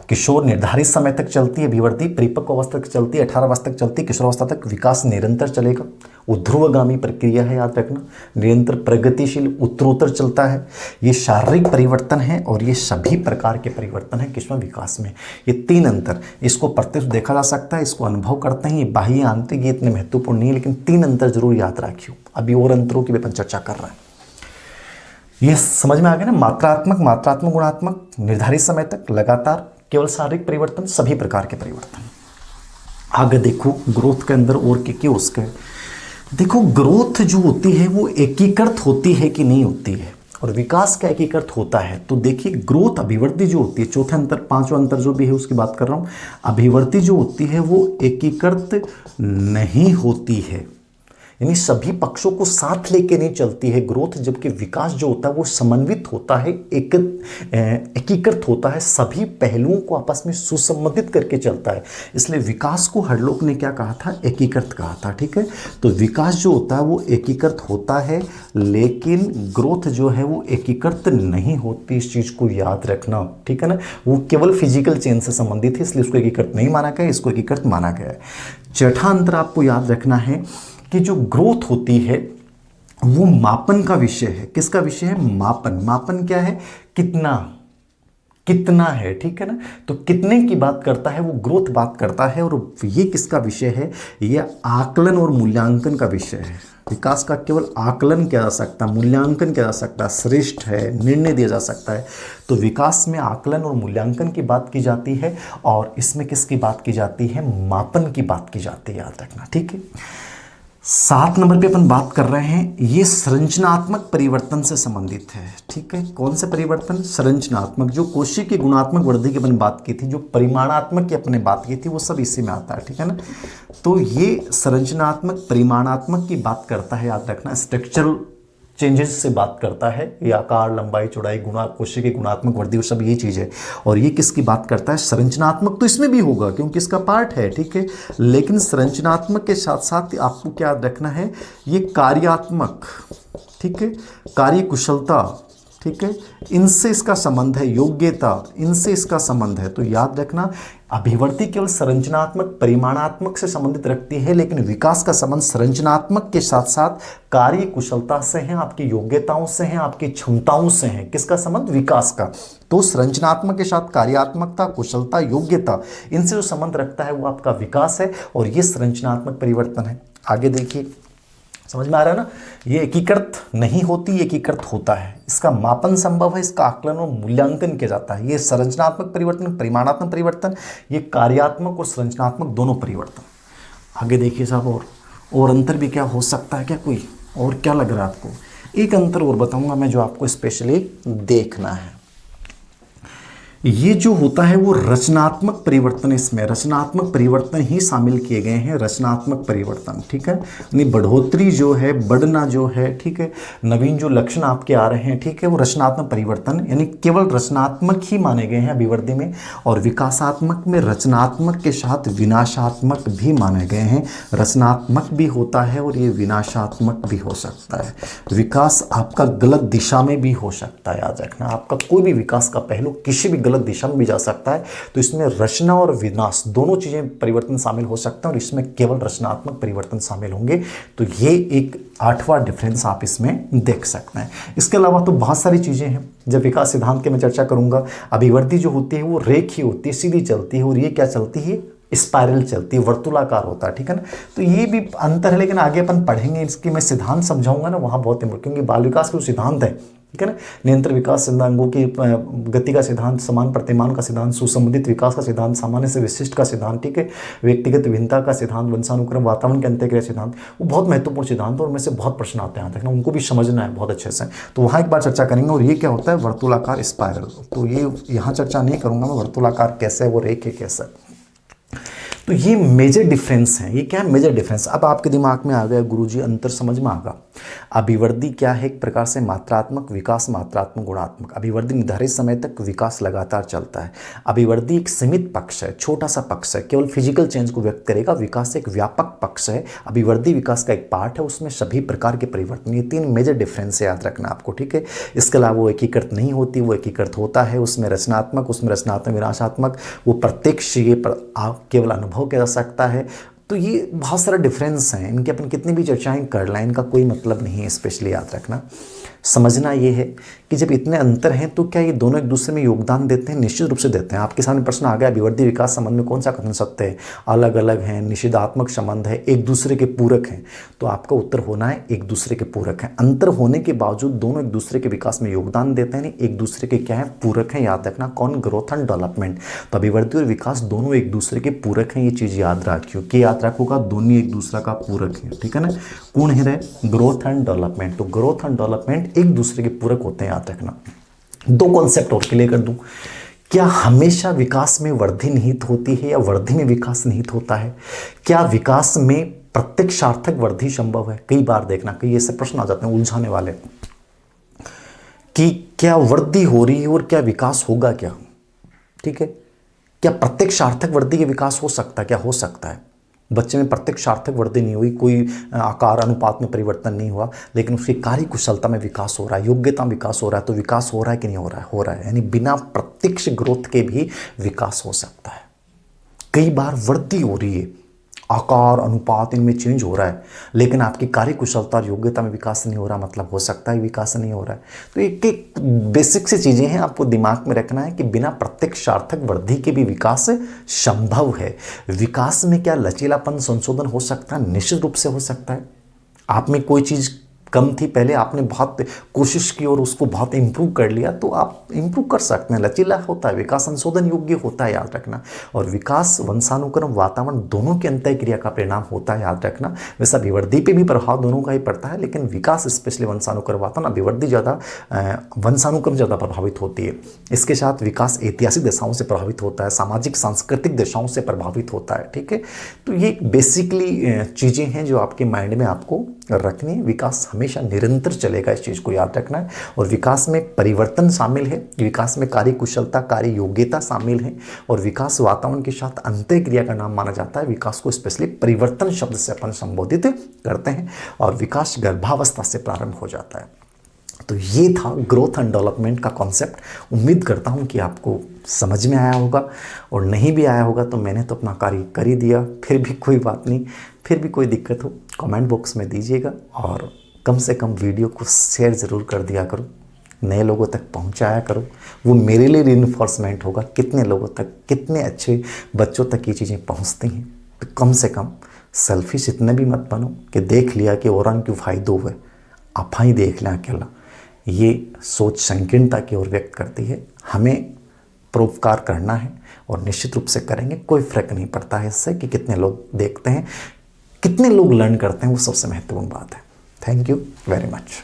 किशोर निर्धारित समय तक चलती है अभिवृद्धि, परिपक्व अवस्था तक चलती है, 18 वर्ष तक चलती है, किशोर अवस्था तक। विकास निरंतर चलेगा, ऊर्ध्वगामी प्रक्रिया है, याद रखना, निरंतर प्रगतिशील उत्तरोत्तर चलता है। ये शारीरिक परिवर्तन है और ये सभी प्रकार के परिवर्तन है किसमें? विकास में। ये तीन अंतर, इसको प्रत्यक्ष देखा जा सकता है, इसको अनुभव करते हैं। ये बाह्य आंतरिक ये इतने महत्वपूर्ण नहीं है, लेकिन तीन अंतर जरूर याद रखियो। अभी और अंतरों की भी अपन चर्चा कर रहे हैं। ये समझ में आ गया ना? मात्रात्मक गुणात्मक, निर्धारित समय तक, लगातार, केवल शारीरिक परिवर्तन, सभी प्रकार के परिवर्तन। आगे देखो ग्रोथ के अंदर और क्या उसके देखो, ग्रोथ जो होती है वो एकीकृत होती है कि नहीं होती है, और विकास का एकीकृत होता है। तो देखिए ग्रोथ अभिवृद्धि जो होती है, चौथे अंतर, पांचवा अंतर जो भी है उसकी बात कर रहा हूं। अभिवृद्धि जो होती है वो एकीकृत नहीं होती है, यानी सभी पक्षों को साथ लेके नहीं चलती है ग्रोथ, जबकि विकास जो होता है वो समन्वित होता है, एकीकृत होता है, सभी पहलुओं को आपस में सुसंबंधित करके चलता है। इसलिए विकास को हडलोक ने क्या कहा था? एकीकृत कहा था, ठीक है। तो विकास जो होता है वो एकीकृत होता है, लेकिन ग्रोथ जो है वो एकीकृत नहीं होती। इस चीज को याद रखना, ठीक है ना। वो केवल फिजिकल चेंज से संबंधित है, इसलिए उसको एकीकृत नहीं माना गया, इसको एकीकृत माना गया है। छठा अंतर आपको याद रखना है कि जो ग्रोथ होती है वो मापन का विषय है। किसका विषय है? मापन। मापन क्या है? कितना, कितना है, ठीक है ना। तो कितने की बात करता है वो, ग्रोथ बात करता है। और ये किसका विषय है, ये आकलन और मूल्यांकन का विषय है। विकास का केवल आकलन किया जा सकता है, मूल्यांकन किया जा सकता है, श्रेष्ठ है, निर्णय दिया जा सकता है। तो विकास में आकलन और मूल्यांकन की बात की जाती है, और इसमें किसकी बात की जाती है, मापन की बात की जाती है, याद रखना, ठीक है। 7 नंबर पे अपन बात कर रहे हैं, ये संरचनात्मक परिवर्तन से संबंधित है, ठीक है। कौन से परिवर्तन, संरचनात्मक। जो कोशिकीय की गुणात्मक वृद्धि की अपन बात की थी, जो परिमाणात्मक की अपने बात की थी, वो सब इसी में आता है, ठीक है ना। तो ये संरचनात्मक परिमाणात्मक की बात करता है, याद रखना। स्ट्रक्चरल चेंजेस से बात करता है, ये आकार, लंबाई, चौड़ाई, गुणा, कोशिकीय की गुणात्मक वृद्धि, वो सब ये चीज़ है। और ये किसकी बात करता है, संरचनात्मक। तो इसमें भी होगा क्योंकि इसका पार्ट है, ठीक है। लेकिन संरचनात्मक के साथ साथ आपको क्या याद रखना है, ये कार्यात्मक, ठीक है, कार्य कुशलता, ठीक है, इनसे इसका संबंध है, योग्यता, इनसे इसका संबंध है। तो याद रखना, अभिवृद्धि केवल संरचनात्मक परिमाणात्मक से संबंधित रखती है, लेकिन विकास का संबंध संरचनात्मक के साथ साथ कार्य कुशलता से है, आपकी योग्यताओं से है, आपकी क्षमताओं से है। किसका संबंध, विकास का। तो संरचनात्मक के साथ कार्यात्मकता, कुशलता, योग्यता, इनसे जो संबंध रखता है वो आपका विकास है, और ये संरचनात्मक परिवर्तन है। आगे देखिए, समझ में आ रहा है ना। ये एकीकृत नहीं होती, एकीकृत होता है। इसका मापन संभव है, इसका आकलन और मूल्यांकन किया जाता है। ये संरचनात्मक परिवर्तन, परिमाणात्मक परिवर्तन, ये कार्यात्मक और संरचनात्मक दोनों परिवर्तन। आगे देखिए साहब, और अंतर भी क्या हो सकता है, क्या कोई और क्या लग रहा है आपको। एक अंतर और बताऊंगा मैं, जो आपको स्पेशली देखना है। ये जो होता है वो रचनात्मक परिवर्तन, इसमें रचनात्मक परिवर्तन ही शामिल किए गए हैं, रचनात्मक परिवर्तन, ठीक है। यानी बढ़ोतरी जो है, बढ़ना जो है, ठीक है, नवीन जो लक्षण आपके आ रहे हैं, ठीक है, वो रचनात्मक परिवर्तन, यानी केवल रचनात्मक ही माने गए हैं अभिवृद्धि में। और विकासात्मक में रचनात्मक के साथ विनाशात्मक भी माने गए हैं। रचनात्मक भी होता है और ये विनाशात्मक भी हो सकता है। विकास आपका गलत दिशा में भी हो सकता है, याद रखना। आपका कोई भी विकास का पहलू किसी भी गलत दिशा में भी जा सकता है। तो इसमें रचना और विनाश दोनों चीजें परिवर्तन शामिल हो सकते हैं, और इसमें केवल रचनात्मक परिवर्तन शामिल होंगे। तो ये एक 8वां डिफरेंस आप इसमें देख सकते हैं। इसके अलावा तो बहुत सारी चीजें हैं। जब विकास सिद्धांत की मैं चर्चा करूंगा, अभिवृद्धि जो होती है वो रेखीय होती है, सीधी चलती है, और ये क्या चलती है, स्पाइरल चलती है, वर्तुलाकार होता है, ठीक है ना। तो ये भी अंतर है, लेकिन आगे अपन पढ़ेंगे, इसकी मैं सिद्धांत समझाऊंगा ना, वहाँ बहुत इंपॉर्टेंट, क्योंकि बाल विकास के जो सिद्धांत है, ठीक है ना, निरंतर विकास, अंगों की गति का सिद्धांत, समान प्रतिमान का सिद्धांत, सुसंबंधित विकास का सिद्धांत, सामान्य से विशिष्ट का सिद्धांत, ठीक है, व्यक्तिगत भिन्नता का सिद्धांत, वंशानुक्रम, वातावरण के अंतःक्रिया सिद्धांत, वो बहुत महत्वपूर्ण सिद्धांत है, और उनमें से बहुत प्रश्न आते हैं, तक ना उनको भी समझना है बहुत अच्छे से। तो वहाँ एक बार चर्चा करेंगे। और ये क्या होता है, वर्तुलाकार स्पाइरल। तो ये यहाँ चर्चा नहीं करूँगा मैं, वर्तुलाकार कैसे है, वो रेखे कैसे है। तो ये मेजर डिफरेंस है। ये क्या है, मेजर डिफरेंस। अब आपके दिमाग में आ गया, गुरुजी अंतर समझ में आ गया। अभिवृद्धि क्या है, एक प्रकार से मात्रात्मक, विकास मात्रात्मक, गुणात्मक। अभिवृद्धि निर्धारित समय तक, विकास लगातार चलता है। अभिवृद्धि एक सीमित पक्ष है, छोटा सा पक्ष है, केवल फिजिकल चेंज को व्यक्त करेगा। विकास एक व्यापक पक्ष है। अभिवृद्धि विकास का एक पार्ट है, उसमें सभी प्रकार के परिवर्तन। ये 3 मेजर डिफरेंस है, याद रखना आपको, ठीक है। इसके अलावा वो एकीकृत नहीं होती, वो एकीकृत होता है। उसमें रचनात्मक, उसमें रचनात्मक, विनाशात्मक, वो प्रत्यक्ष, ये केवल अनुभव किया जा सकता है। तो ये बहुत सारा डिफरेंस हैं, इनकी अपन कितनी भी चर्चाएं कर लें, इनका कोई मतलब नहीं है। स्पेशली याद रखना, समझना ये है कि जब इतने अंतर हैं तो क्या ये दोनों एक दूसरे में योगदान देते हैं? निश्चित रूप से देते हैं। आपके सामने प्रश्न आ गया, अभिवृद्धि विकास संबंध में कौन सा कथन सत्य है, अलग अलग हैं, निषेधात्मक संबंध है, एक दूसरे के पूरक हैं। तो आपका उत्तर होना है एक दूसरे के पूरक हैं। अंतर होने के बावजूद दोनों एक दूसरे के विकास में योगदान देते हैं, एक दूसरे के क्या है, पूरक हैं। याद रखना, कौन, ग्रोथ एंड डेवलपमेंट। तो अभिवृद्धि और विकास दोनों एक दूसरे के पूरक हैं, ये चीज़ याद रखियो कि याद रखोगा दोनों एक दूसरा का पूरक है, ठीक है ना। कौन है रे, ग्रोथ एंड डेवलपमेंट। तो ग्रोथ एंड डेवलपमेंट एक दूसरे के पूरक होते हैं, याद रखना। 2 कॉन्सेप्ट और क्लियर कर दूं। क्या हमेशा विकास में वृद्धि निहित होती है या वृद्धि में विकास निहित होता है? क्या विकास में प्रत्यक्ष सार्थक वृद्धि संभव है? कई बार देखना, कई ऐसे प्रश्न आ जाते हैं उलझाने वाले कि क्या वृद्धि हो रही है और क्या विकास होगा क्या, ठीक है। क्या प्रत्यक्ष सार्थक वृद्धि के विकास हो सकता है? क्या हो सकता है? बच्चे में प्रत्यक्ष सार्थक वृद्धि नहीं हुई, कोई आकार अनुपात में परिवर्तन नहीं हुआ, लेकिन उसकी कार्य कुशलता में विकास हो रहा है, योग्यता में विकास हो रहा है। तो विकास हो रहा है कि नहीं हो रहा है? हो रहा है। यानी बिना प्रत्यक्ष ग्रोथ के भी विकास हो सकता है। कई बार वृद्धि हो रही है आकार अनुपात इनमें चेंज हो रहा है, लेकिन आपकी कार्य कुशलता और योग्यता में विकास नहीं हो रहा, मतलब हो सकता है विकास नहीं हो रहा है। तो एक एक बेसिक सी चीज़ें हैं, आपको दिमाग में रखना है कि बिना प्रत्यक्ष सार्थक वृद्धि के भी विकास संभव है। विकास में क्या लचीलापन संशोधन हो सकता है? निश्चित रूप से हो सकता है। आप में कोई चीज़ कम थी, पहले आपने बहुत कोशिश की और उसको बहुत इम्प्रूव कर लिया, तो आप इम्प्रूव कर सकते हैं। लचीला होता है, विकास संशोधन योग्य होता है, याद रखना। और विकास वंशानुक्रम वातावरण दोनों की अंतः क्रिया का परिणाम होता है, याद रखना। वैसा अभिवृद्धि पे भी प्रभाव दोनों का ही पड़ता है, लेकिन विकास स्पेशली वंशानुक्रम वातावरण, अभिवृद्धि ज़्यादा वंशानुक्रम ज़्यादा प्रभावित होती है। इसके साथ विकास ऐतिहासिक दशाओं से प्रभावित होता है, सामाजिक सांस्कृतिक दशाओं से प्रभावित होता है, ठीक है। तो ये बेसिकली चीज़ें हैं जो आपके माइंड में आपको रखनी है। विकास हमेशा निरंतर चलेगा, इस चीज़ को याद रखना है। और विकास में परिवर्तन शामिल है, विकास में कार्य कुशलता, कार्य योग्यता शामिल है, और विकास वातावरण के साथ अंतःक्रिया का नाम माना जाता है। विकास को स्पेशली परिवर्तन शब्द से अपन संबोधित करते हैं, और विकास गर्भावस्था से प्रारंभ हो जाता है। तो ये था ग्रोथ एंड डेवलपमेंट का कॉन्सेप्ट। उम्मीद करता हूँ कि आपको समझ में आया होगा, और नहीं भी आया होगा तो मैंने तो अपना कार्य कर ही दिया। फिर भी कोई बात नहीं, फिर भी कोई दिक्कत हो कमेंट बॉक्स में दीजिएगा, और कम से कम वीडियो को शेयर ज़रूर कर दिया करो, नए लोगों तक पहुंचाया करो। वो मेरे लिए रीइंफोर्समेंट होगा कितने लोगों तक, कितने अच्छे बच्चों तक ये चीज़ें पहुंचती हैं। तो कम से कम सेल्फिश इतने भी मत बनो कि देख लिया कि औरन क्यों फ़ायदो हुए, आप ही देख लें अकेला। ये सोच संकीर्णता की ओर व्यक्त करती है। हमें परोपकार करना है, और निश्चित रूप से करेंगे, कोई फ़र्क नहीं पड़ता है इससे कि कितने लोग देखते हैं, कितने लोग लर्न करते हैं, वो सबसे महत्वपूर्ण बात है। Thank you very much.